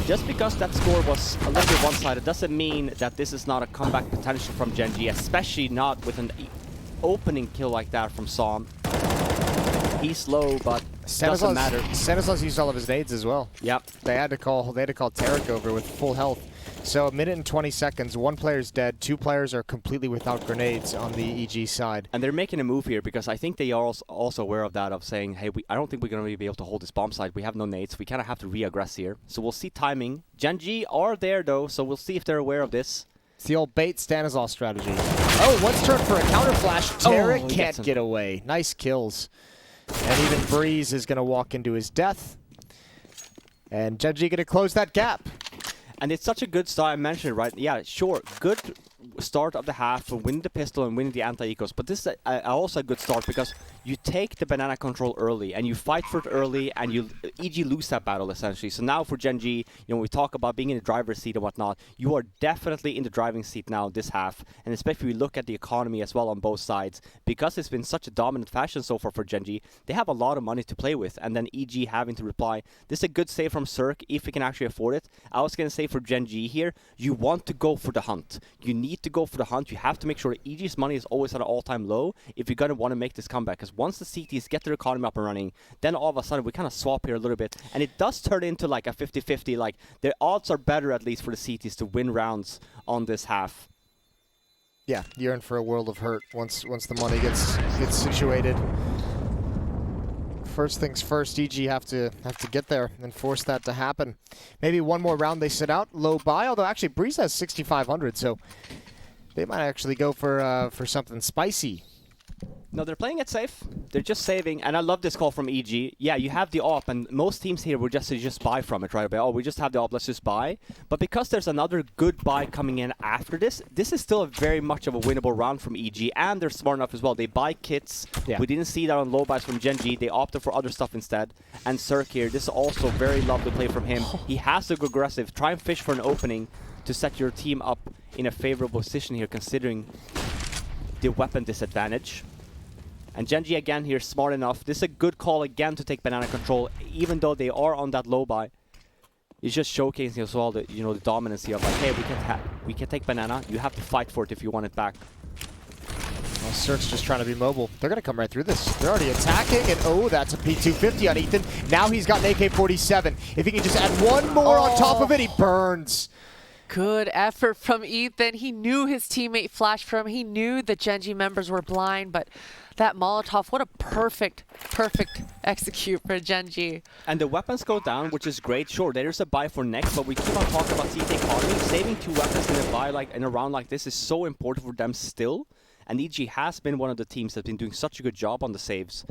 just because that score was a little bit one-sided doesn't mean that this is not a comeback potential from Gen.G, especially not with an opening kill like that from Psalm. He's low, but doesn't matter. Stanislaus used all of his nades as well. Yep. They had to call Tarek over with full health. So 1 minute and 20 seconds, 1 player's dead, 2 players are completely without grenades on the EG side. And they're making a move here because I think they are also aware of that, of saying, hey, I don't think we're going to be able to hold this bomb side. We have no nades. We kind of have to re-aggress here. So we'll see timing. Gen.G are there, though, so we'll see if they're aware of this. It's the old bait Stanislaus strategy. Oh, once turn for a counter flash. Tarek can't get away. Nice kills. And even Breeze is going to walk into his death. And Gen.G going to close that gap. And it's such a good start. I mentioned it, right? Yeah, sure. Good start of the half for winning the pistol and winning the anti-ecos. But this is also a good start because you take the banana control early and you fight for it early and you EG lose that battle essentially. So now for Gen.G, you know, we talk about being in the driver's seat and whatnot. You are definitely in the driving seat now this half. And especially if we look at the economy as well on both sides. Because it's been such a dominant fashion so far for Gen.G, they have a lot of money to play with. And then EG having to reply. This is a good save from Cirque if we can actually afford it. I was going to say for Gen.G here, you want to go for the hunt. You need to go for the hunt. You have to make sure EG's money is always at an all-time low if you're going to want to make this comeback. Because once the CTs get their economy up and running, then all of a sudden we kind of swap here a little bit. And it does turn into like a 50-50. Like, their odds are better at least for the CTs to win rounds on this half. Yeah, you're in for a world of hurt once the money gets situated. First things first, EG have to get there and force that to happen. Maybe one more round they sit out, low buy, although actually Breeze has 6,500, so they might actually go for something spicy. No, they're playing it safe. They're just saving, and I love this call from EG. Yeah, you have the op, and most teams here will just buy from it right away. Oh, we just have the op, let's just buy. But because there's another good buy coming in after this, this is still very much of a winnable round from EG, and they're smart enough as well. They buy kits. Yeah. We didn't see that on low buys from Gen.G. They opted for other stuff instead. And Cirque here, this is also very lovely play from him. He has to go aggressive. Try and fish for an opening to set your team up in a favorable position here, considering the weapon disadvantage. And Gen.G again here, smart enough. This is a good call again to take banana control, even though they are on that low buy. It's just showcasing as well the, you know, the dominancy of like, hey, we can take banana. You have to fight for it if you want it back. Well, Cirque's just trying to be mobile. They're going to come right through this. They're already attacking, and oh, that's a P250 on Ethan. Now he's got an AK-47. If he can just add one more on top of it, he burns. Good effort from Ethan. He knew his teammate flashed for him. He knew the Gen.G members were blind, but that Molotov, what a perfect execute for Gen.G. And the weapons go down, which is great. Sure, there's a buy for next, but we keep on talking about CT economy. Saving 2 weapons in a buy in a round like this is so important for them still. And EG has been one of the teams that's been doing such a good job on the saves.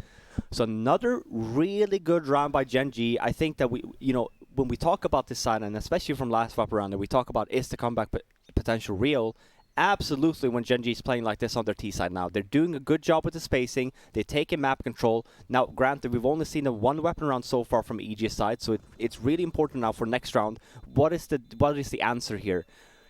So another really good round by Gen.G. I think that when we talk about this side, and especially from last swap round, and we talk about is the comeback potential real, absolutely when Gen.G is playing like this on their T side now. They're doing a good job with the spacing. They take in map control. Now, granted, we've only seen a 1 weapon round so far from EG side, so it's really important now for next round. What is the answer here?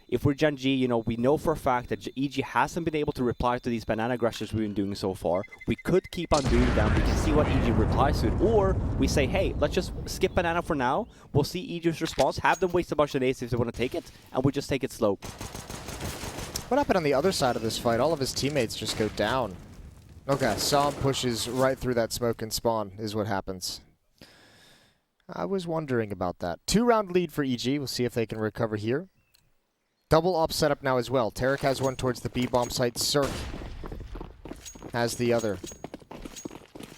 If we're Gen.G, we know for a fact that EG hasn't been able to reply to these banana aggressions we've been doing so far. We could keep on doing them. We can see what EG replies to it. Or we say, hey, let's just skip banana for now. We'll see EG's response. Have them waste a bunch of nades if they want to take it. And we just take it slow. What happened on the other side of this fight? All of his teammates just go down. Okay, Som pushes right through that smoke and spawn is what happens. I was wondering about that. 2-round lead for EG. We'll see if they can recover here. Double op setup now as well. Tarek has one towards the B-bomb site. Cirque has the other.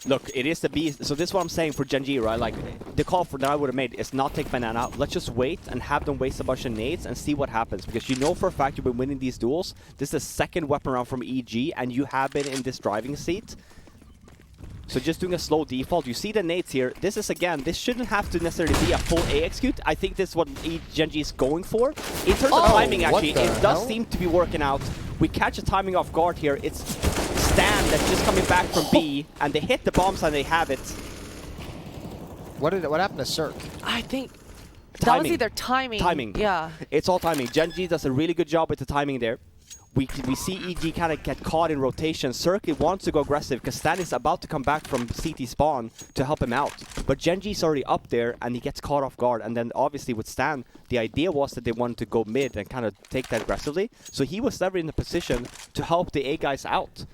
Look, it is the B. So this is what I'm saying for Gen.G, right? Like, the call for that I would have made is not take banana. Let's just wait and have them waste a bunch of nades and see what happens. Because you know for a fact you've been winning these duels. This is the second weapon round from EG, and you have been in this driving seat. So just doing a slow default. You see the nades here. This is, again, this shouldn't have to necessarily be a full A execute. I think this is what Gen.G is going for. In terms of timing, actually, it does seem to be working out. We catch a timing off guard here. It's Stan that's just coming back from B, and they hit the bombs and they have it. What happened to Cirque? I think that Timing. was either timing. Timing. Yeah. It's all timing. Gen.G does a really good job with the timing there. We see EG kind of get caught in rotation. Cirque wants to go aggressive because Stan is about to come back from CT spawn to help him out. But Gen.G's already up there and he gets caught off guard. And then obviously with Stan, the idea was that they wanted to go mid and kind of take that aggressively. So he was never in a position to help the A guys out.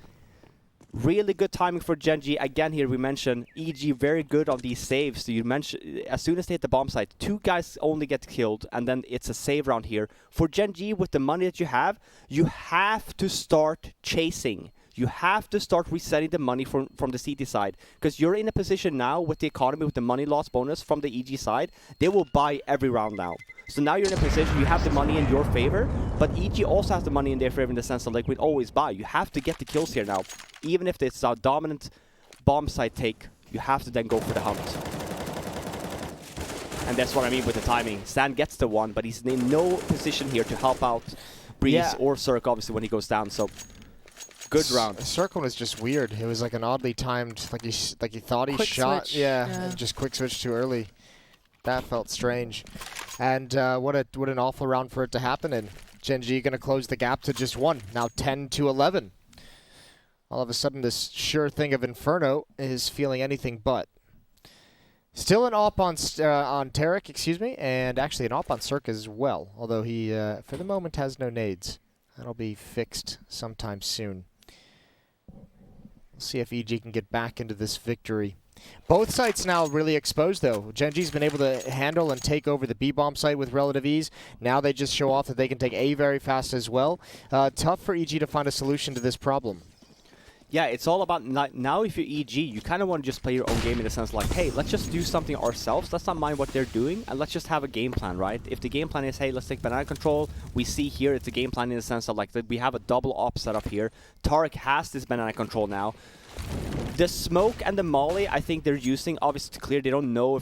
Really good timing for Gen.G. Again, here we mentioned EG very good on these saves. So you mentioned as soon as they hit the bomb site, 2 guys only get killed, and then it's a save round here. For Gen.G, with the money that you have to start chasing. You have to start resetting the money from the CT side. Because you're in a position now with the economy, with the money loss bonus from the EG side, they will buy every round now. So now you're in a position, you have the money in your favor, but EG also has the money in their favor in the sense of like we'd always buy. You have to get the kills here now. Even if it's a dominant bomb site take, you have to then go for the hunt. And that's what I mean with the timing. Stan gets the one, but he's in no position here to help out Breeze or Cirque, obviously, when he goes down. So good round. Cirque one was just weird. It was like an oddly timed, like he thought he Quick shot. switch. Yeah, Yeah. and just quick switch too early. That felt strange. And what an awful round for it to happen in. Gen.G going to close the gap to just 1. Now 10-11. All of a sudden, this sure thing of Inferno is feeling anything but. Still an op on Tarek, excuse me, and actually an op on Cirque as well. Although he, for the moment, has no nades. That'll be fixed sometime soon. We'll see if EG can get back into this victory. Both sites now really exposed, though. Gen.G's been able to handle and take over the B-bomb site with relative ease. Now they just show off that they can take A very fast as well. Tough for EG to find a solution to this problem. Yeah, it's all about now if you're EG, you kind of want to just play your own game in the sense like, hey, let's just do something ourselves. Let's not mind what they're doing, and let's just have a game plan, right? If the game plan is, hey, let's take banana control, we see here it's a game plan in the sense of like that we have a double op setup here. Tarek has this banana control now. The smoke and the molly, I think they're using, obviously to clear. They don't know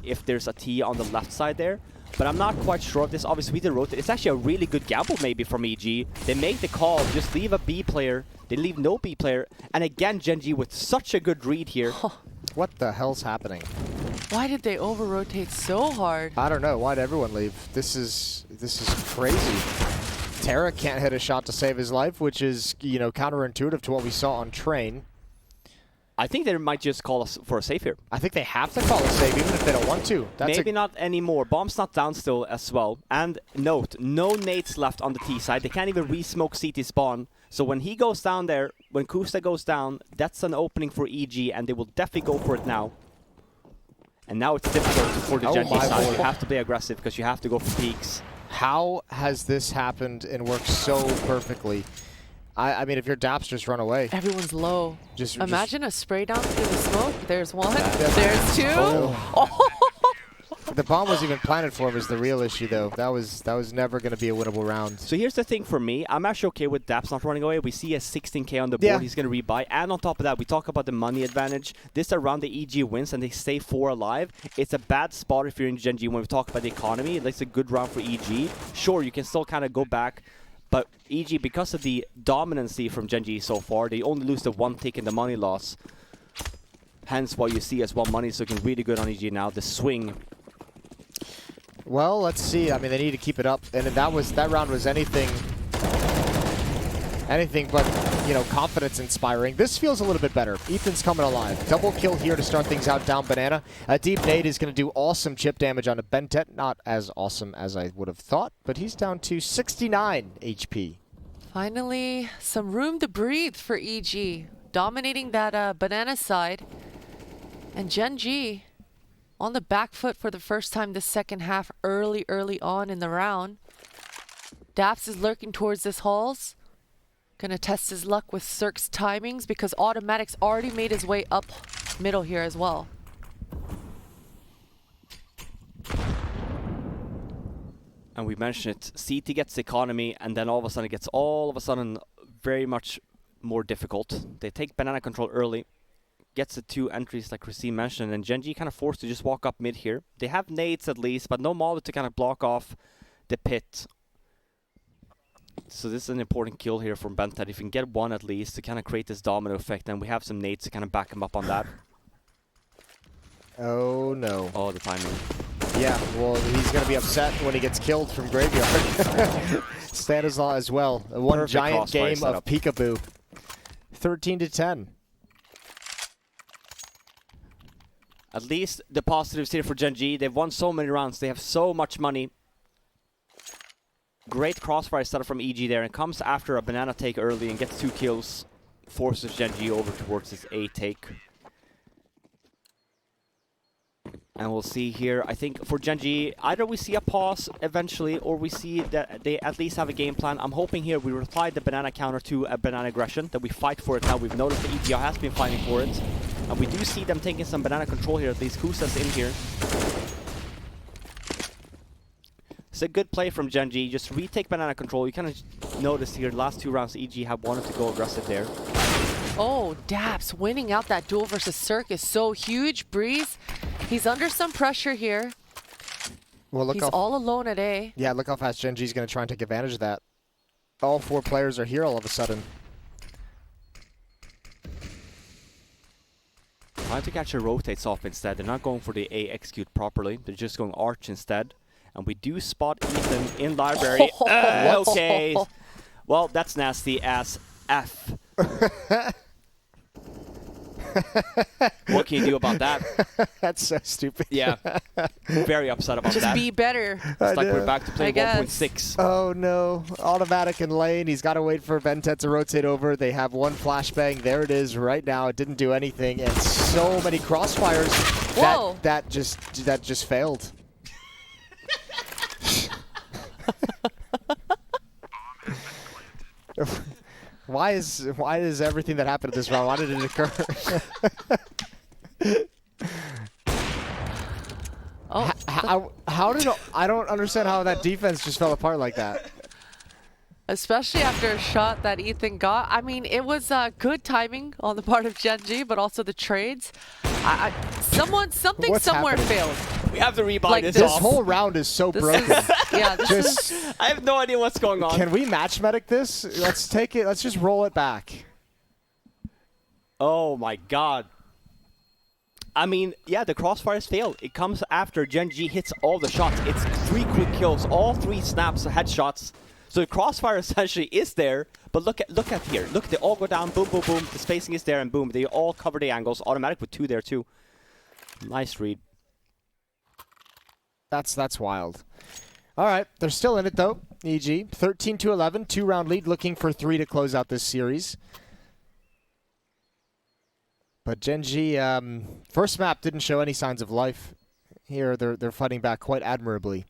if there's a T on the left side there. But I'm not quite sure of this. Obviously, with the rotate, it's actually a really good gamble maybe from EG. They make the call, just leave a B player. They leave no B player. And again, Gen.G with such a good read here. What the hell's happening? Why did they over-rotate so hard? I don't know. Why'd everyone leave? This is crazy. Tarek can't hit a shot to save his life, which is, you know, counterintuitive to what we saw on Train. I think they might just call us for a save here. I think they have to call a save, even if they don't want to. Maybe not anymore. Bomb's not down still as well. And note, no nades left on the T side. They can't even re-smoke CT spawn. So when he goes down there, when Kusta goes down, that's an opening for EG, and they will definitely go for it now. And now it's difficult for the Gen.G side. You have to play aggressive because you have to go for peaks. How has this happened and worked so perfectly? I mean, if you're Daps, just run away. Everyone's low. Just imagine a spray down through the smoke. There's one. That's There's 2. Oh. The bomb was even planted for him is the real issue, though. That was never going to be a winnable round. So here's the thing for me. I'm actually okay with Daps not running away. We see a 16k on the board. He's going to rebuy. And on top of that, we talk about the money advantage. This round, the EG wins, and they stay 4 alive. It's a bad spot if you're in Gen.G when we talk about the economy. It's a good round for EG. Sure, you can still kind of go back. But EG, because of the dominancy from Gen.G so far, they only lose the 1 tick in the money loss. Hence why you see as well money's looking really good on EG now. The swing. Well, let's see. I mean, they need to keep it up. And that round was anything but, you know, confidence inspiring. This feels a little bit better. Ethan's coming alive. Double kill here to start things out down banana. A deep nade is going to do awesome chip damage on a Bentet. Not as awesome as I would have thought, but he's down to 69 HP. Finally, some room to breathe for EG. Dominating that banana side. And Gen.G on the back foot for the first time this second half, early on in the round. Daps is lurking towards this halls. Gonna test his luck with Cirque's timings because Automatic's already made his way up middle here as well. And we mentioned it, CT gets economy, and then all of a sudden it gets very much more difficult. They take banana control early, gets the 2 entries like Christine mentioned, and Gen.G kind of forced to just walk up mid here. They have nades at least, but no molly to kind of block off the pit. So this is an important kill here from Bentet. If you can get one at least to kind of create this domino effect, and we have some nades to kind of back him up on that. Oh no. Oh, the timing. Yeah, well, he's going to be upset when he gets killed from Graveyard. Stanislaw as well. One Perfect giant game setup. of peekaboo. 13-10. At least the positives here for Gen.G. They've won so many rounds. They have so much money. Great crossfire setup from EG there, and comes after a banana take early and gets 2 kills. Forces Gen.G over towards his A take. And we'll see here, I think for Gen.G, either we see a pause eventually, or we see that they at least have a game plan. I'm hoping here we reply the banana counter to a banana aggression, that we fight for it now. We've noticed that EG has been fighting for it. And we do see them taking some banana control here, at least Kusa's in here. It's a good play from Gen.G, just retake banana control. You kind of noticed here, the last 2 rounds, EG have wanted to go aggressive there. Oh, Daps winning out that duel versus Cirque is so huge. Breeze, he's under some pressure here. Well, look He's all alone at A. Yeah, look how fast Gen.G is going to try and take advantage of that. All 4 players are here all of a sudden. Trying to catch a rotates off instead. They're not going for the A execute properly. They're just going arch instead. And we do spot Ethan in library. Okay. Well, that's nasty as F. What can you do about that? That's so stupid. Yeah. Very upset about Just that. be better. It's like we're back to playing I 1.6. Oh no. Automatic in lane. He's got to wait for Bentet to rotate over. They have one flashbang. There it is right now. It didn't do anything. And so many crossfires Whoa. that just failed. Why is everything that happened at this round? Why did it occur? How did I don't understand how that defense just fell apart like that. Especially after a shot that Ethan got. I mean, it was good timing on the part of Gen.G, but also the trades. Something What's somewhere happening? failed. We have to rebuy Like this This off. whole round is so This broken. is, yeah, this Just is. I have no idea what's going on. can we match medic this? Let's take it. Let's just roll it back. Oh my god. I mean, yeah, the crossfires failed. It comes after Gen.G hits all the shots. It's 3 quick kills, all 3 snaps, headshots. So the crossfire essentially is there, but look at here. Look, they all go down, boom, boom, boom. The spacing is there, and boom, they all cover the angles. Automatic with 2 there too. Nice read. That's wild. All right, they're still in it though. EG 13-11, 2-round lead, looking for 3 to close out this series. But Gen.G, first map didn't show any signs of life. Here they're fighting back quite admirably.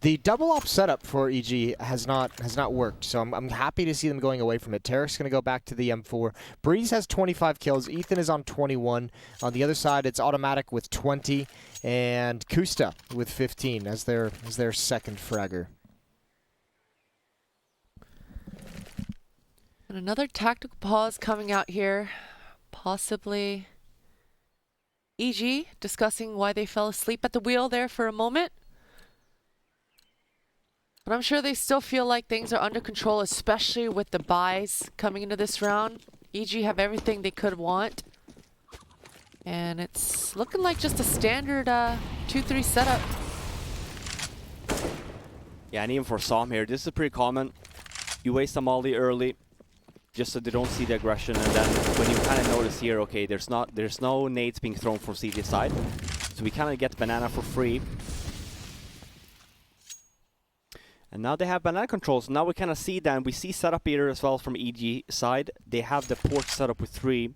The double op setup for EG has not worked, so I'm happy to see them going away from it. Tarek's going to go back to the M4. Breeze has 25 kills. Ethan is on 21. On the other side, it's Automatic with 20, and Kusta with 15 as their second fragger. And another tactical pause coming out here. Possibly EG discussing why they fell asleep at the wheel there for a moment. But I'm sure they still feel like things are under control, especially with the buys coming into this round. EG have everything they could want. And it's looking like just a standard 2-3 setup. Yeah, and even for Som here, this is pretty common. You waste a molly early, just so they don't see the aggression, and then when you kind of notice here, okay, there's no nades being thrown from CT side, so we kind of get banana for free. And now they have banana controls. Now we kind of see that. We see setup here as well from EG side. They have the port set up with 3.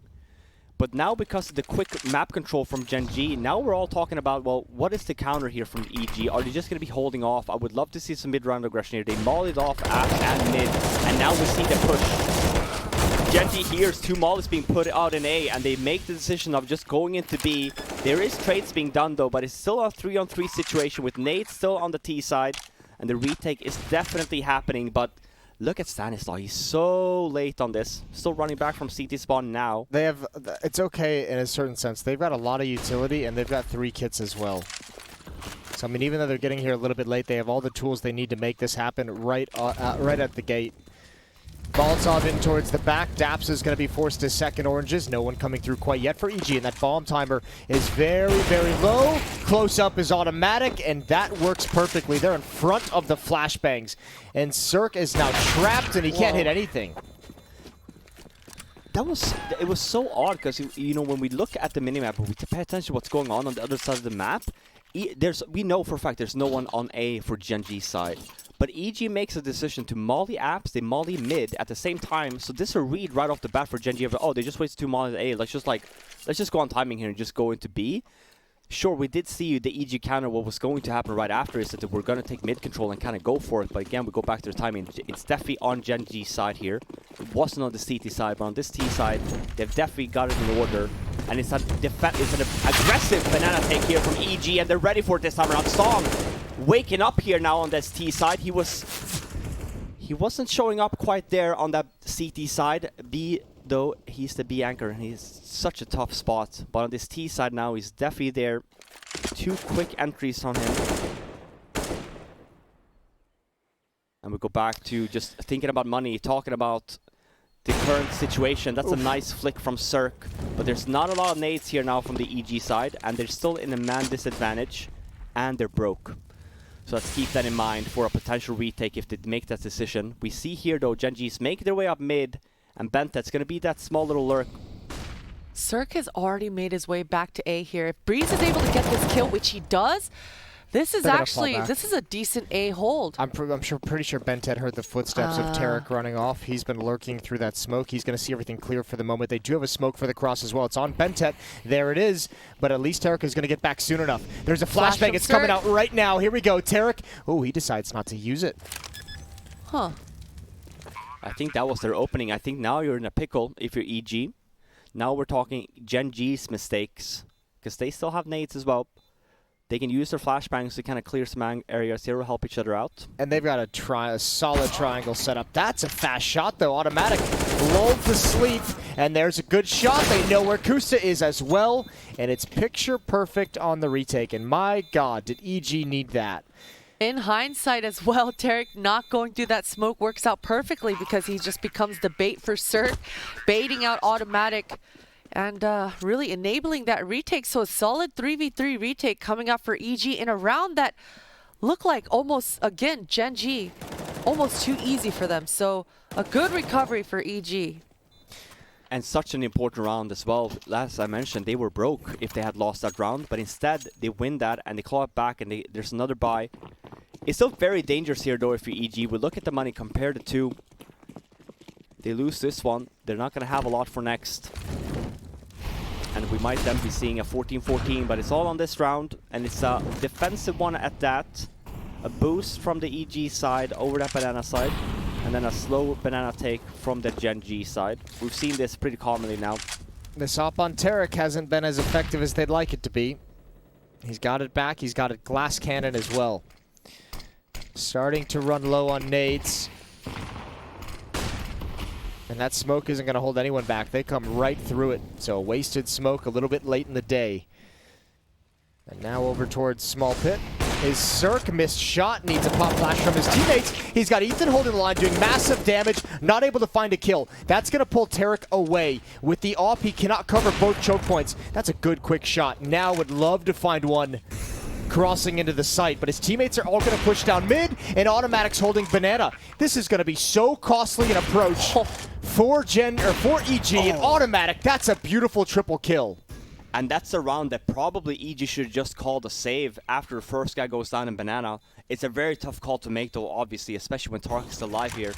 But now because of the quick map control from Gen.G, now we're all talking about, well, what is the counter here from EG? Are they just going to be holding off? I would love to see some mid-round aggression here. They mollied off and mid, and now we see the push. Gen.G hears 2 mollies being put out in A, and they make the decision of just going into B. There is trades being done, though, but it's still a 3-on-3 situation with Nate still on the T side, and the retake is definitely happening, but look at Stanislaw. He's so late on this. Still running back from CT spawn now. They have, it's okay in a certain sense. They've got a lot of utility, and they've got 3 kits as well. So, I mean, even though they're getting here a little bit late, they have all the tools they need to make this happen right at the gate. Molotov in towards the back. Daps is going to be forced to second oranges. No one coming through quite yet for EG, and that bomb timer is very, very low. Close up is automatic, and that works perfectly. They're in front of the flashbangs, and Cirque is now trapped, and he can't hit anything. It was so odd because, you know, when we look at the minimap, we pay attention to what's going on the other side of the map. We know for a fact there's no one on A for Gen.G side. But EG makes a decision to molly apps, they molly mid at the same time. So this is a read right off the bat for Gen.G. Oh, they just wasted 2 mollies at A. Let's just go on timing here and just go into B. Sure, we did see the EG counter. What was going to happen right after is that we're going to take mid control and kind of go for it. But again, we go back to the timing. It's definitely on Gen.G side here. It wasn't on the CT side, but on this T side, they've definitely got it in order. And it's an aggressive banana take here from EG, and they're ready for it this time around. Song waking up here now on this T side. He wasn't showing up quite there on that CT side. B, though, he's the B anchor, and he's such a tough spot. But on this T side now, he's definitely there. 2 quick entries on him. And we go back to just thinking about money, talking about the current situation. That's a nice flick from Cirque. But there's not a lot of nades here now from the EG side, and they're still in a man disadvantage, and they're broke. So let's keep that in mind for a potential retake if they make that decision. We see here, though, Gen.G's making their way up mid, and Bentet's going to be that small little lurk. Cirque has already made his way back to A here. If Breeze is able to get this kill, which he does, this is a decent A hold. I'm pretty sure Bentet heard the footsteps of Tarek running off. He's been lurking through that smoke. He's going to see everything clear for the moment. They do have a smoke for the cross as well. It's on Bentet. There it is. But at least Tarek is going to get back soon enough. There's a flashbang. It's coming out right now. Here we go. Tarek. Oh, he decides not to use it. Huh. I think that was their opening. I think now you're in a pickle if you're EG. Now we're talking Gen.G's mistakes, because they still have nades as well. They can use their flashbangs to kind of clear some areas here to help each other out. And they've got a solid triangle set up. That's a fast shot, though. Automatic. Lulled to sleep. And there's a good shot. They know where Kusa is as well. And it's picture perfect on the retake. And my God, did EG need that? In hindsight as well, Tarek not going through that smoke works out perfectly because he just becomes the bait for Cirque, baiting out automatic and really enabling that retake. So a solid 3v3 retake coming up for EG in a round that looked like almost, again, Gen.G, almost too easy for them. So a good recovery for EG. And such an important round as well. As I mentioned, they were broke if they had lost that round, but instead they win that and they claw it back, and there's another buy. It's still very dangerous here though if you're EG. We look at the money compared to 2. They lose this one. They're not going to have a lot for next. And we might then be seeing a 14-14, but it's all on this round, and it's a defensive one at that. A boost from the EG side over that banana side, and then a slow banana take from the Gen.G side. We've seen this pretty commonly now. This op on Tarek hasn't been as effective as they'd like it to be. He's got it back. He's got a glass cannon as well. Starting to run low on nades. And that smoke isn't going to hold anyone back. They come right through it. So a wasted smoke a little bit late in the day. And now over towards small pit. Is Cirque missed shot, needs a pop flash from his teammates. He's got Ethan holding the line, doing massive damage, not able to find a kill. That's going to pull Tarek away. With the AWP, he cannot cover both choke points. That's a good quick shot. Now would love to find one crossing into the site, but his teammates are all going to push down mid, and Automatic's holding banana. This is going to be so costly an approach for EG, and Automatic. That's a beautiful triple kill. And that's a round that probably EG should just call the save after the first guy goes down in Banana. It's a very tough call to make, though, obviously, especially when Tark's still alive here.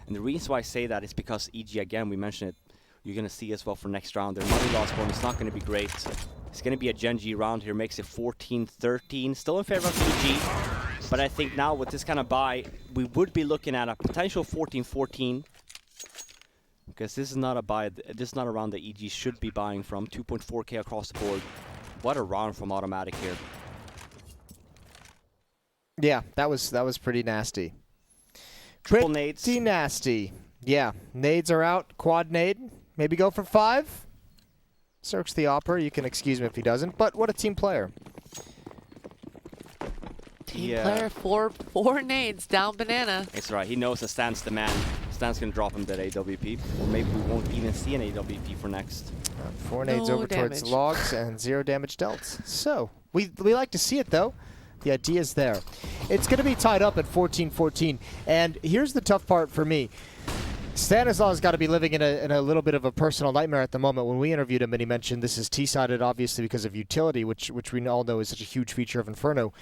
And the reason why I say that is because EG, again, we mentioned it, you're going to see as well for next round. Their money loss bonus is not going to be great. It's going to be a Gen.G round here, makes it 14-13. Still in favor of EG. But I think now with this kind of buy, we would be looking at a potential 14-14. Because this is not a buy. This is not a round that EG should be buying from. 2.4k across the board. What a round from Automatic here. Yeah, that was pretty nasty. Triple nades. Pretty nasty. Yeah, nades are out. Quad nade. Maybe go for 5. Search the Opera. You can excuse me if he doesn't. But what a team player. Team player, four nades down Banana. It's right. He knows that Stan's the man. Stan's going to drop him that AWP. Or maybe we won't even see an AWP for next. 4 nades over towards logs and 0 damage dealt. So, we like to see it, though. The idea's there. It's going to be tied up at 14-14. And here's the tough part for me. Stanisla's got to be living in a little bit of a personal nightmare at the moment. When we interviewed him and he mentioned this is T-sided, obviously, because of utility, which we all know is such a huge feature of Inferno.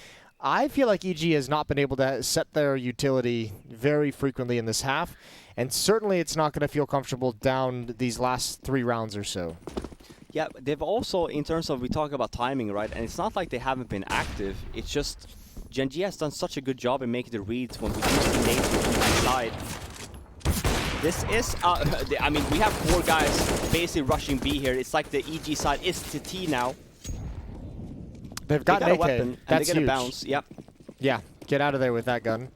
I feel like EG has not been able to set their utility very frequently in this half, and certainly it's not going to feel comfortable down these last 3 rounds or so. Yeah, they've also, in terms of, we talk about timing, right? And it's not like they haven't been active. It's just Gen.G has done such a good job in making the reads when we do see nades from each side. This is, I mean, we have 4 guys basically rushing B here. It's like the EG side is to T now. They've got a weapon, and they get a bounce. Yep. Yeah, get out of there with that gun.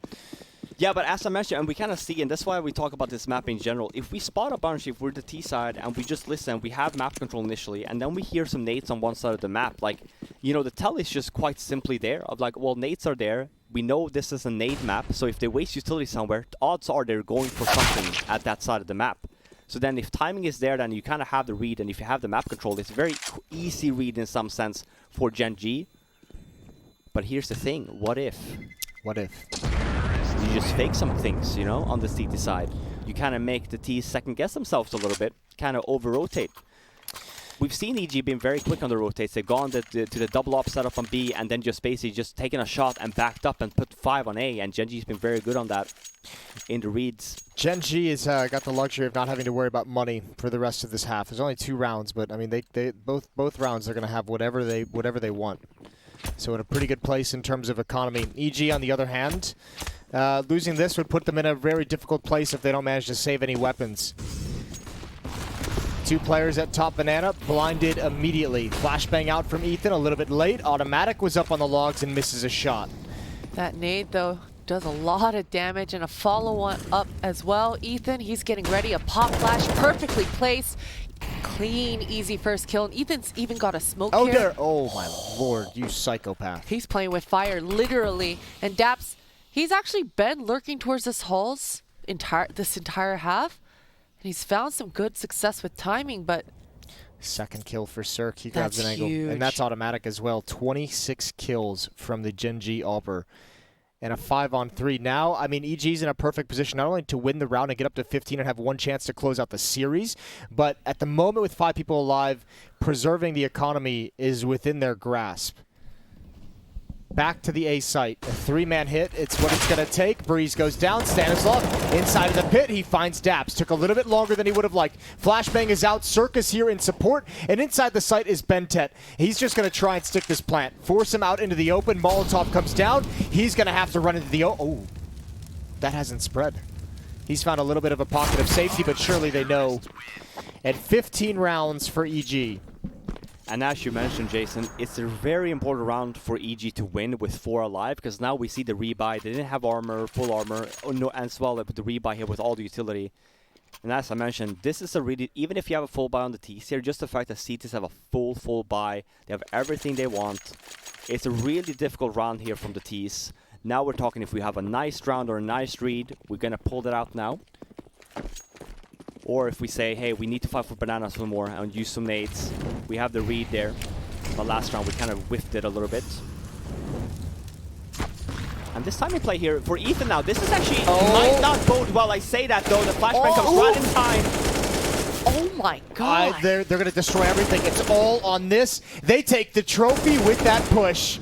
Yeah, but as I mentioned, and we kind of see, and that's why we talk about this map in general, if we spot a bunch, if we're the T side, and we just listen, we have map control initially, and then we hear some nades on one side of the map, like, you know, the tell is just quite simply there, of like, well, nades are there, we know this is a nade map, so if they waste utility somewhere, the odds are they're going for something at that side of the map. So then if timing is there, then you kind of have the read, and if you have the map control, it's a very easy read in some sense for Gen.G. But here's the thing, what if? What if? You just fake some things, you know, on the CT side. You kind of make the T's second guess themselves a little bit, kind of over-rotate. We've seen EG being very quick on the rotates. They've gone to the double op setup on B and then just basically just taken a shot and backed up and put 5 on A, and Gen.G's been very good on that in the reads. Gen.G has got the luxury of not having to worry about money for the rest of this half. There's only 2 rounds, but I mean, they both rounds they're going to have whatever they want. So in a pretty good place in terms of economy. EG, on the other hand, losing this would put them in a very difficult place if they don't manage to save any weapons. 2 players at top Banana, blinded immediately. Flashbang out from Ethan, a little bit late. Automatic was up on the logs and misses a shot. That nade, though, does a lot of damage, and a follow-on up as well. Ethan, he's getting ready. A pop flash, perfectly placed. Clean, easy first kill. And Ethan's even got a smoke here. There. Oh, my lord, you psychopath. He's playing with fire, literally. And Daps, he's actually been lurking towards this halls this entire half. And he's found some good success with timing, but... Second kill for Cirque. He grabs an angle. Huge. And that's automatic as well. 26 kills from the Gen.G Opera. And a 5-on-3. Now, I mean, EG's in a perfect position not only to win the round and get up to 15 and have one chance to close out the series, but at the moment with 5 people alive, preserving the economy is within their grasp. Back to the A site. A 3-man hit. It's what it's going to take. Breeze goes down. Stanislav inside of the pit. He finds Daps. Took a little bit longer than he would have liked. Flashbang is out. Circus here in support. And inside the site is Bentet. He's just going to try and stick this plant. Force him out into the open. Molotov comes down. He's going to have to run into the Oh, that hasn't spread. He's found a little bit of a pocket of safety, but surely they know. At 15 rounds for EG. And as you mentioned, Jason, it's a very important round for EG to win with 4 alive, because now we see the rebuy. They didn't have armor, full armor, as well with the rebuy here with all the utility. And as I mentioned, this is a really, even if you have a full buy on the T's here, just the fact that CTs have a full buy, they have everything they want. It's a really difficult round here from the T's. Now we're talking if we have a nice round or a nice read, we're going to pull that out now. Or if we say, hey, we need to fight for bananas some more and use some nades. We have the read there. But last round we kind of whiffed it a little bit. And this time we play here for Ethan now. This is actually might not bode well. I say that though. The flashbang comes right in time. Oh my God. They're going to destroy everything. It's all on this. They take the trophy with that push.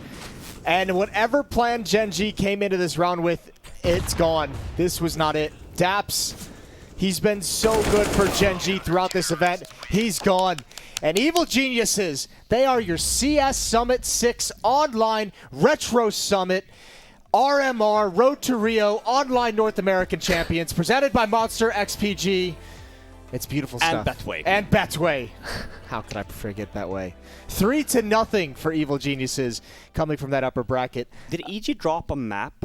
And whatever plan Gen.G came into this round with, it's gone. This was not it. Daps, he's been so good for Gen.G throughout this event. He's gone. And Evil Geniuses, they are your CS Summit 6 online Retro Summit RMR Road to Rio online North American champions, presented by Monster XPG. It's beautiful stuff. And Betway. How could I forget Betway? 3-0 for Evil Geniuses coming from that upper bracket. Did EG drop a map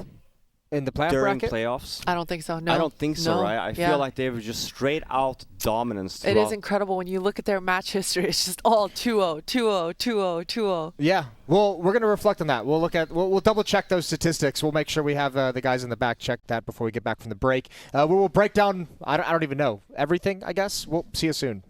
In the playoff during bracket? playoffs? I don't think so. No. I don't think so, No. right? I Yeah. feel like they were just straight out dominance. It is throughout. incredible when you look at their match history. It's just all 2-0, 2-0, 2-0, 2-0. Yeah. Well, we're going to reflect on that. We'll double check those statistics. We'll make sure we have the guys in the back check that before we get back from the break. We will break down, I don't even know, everything, I guess. We'll see you soon.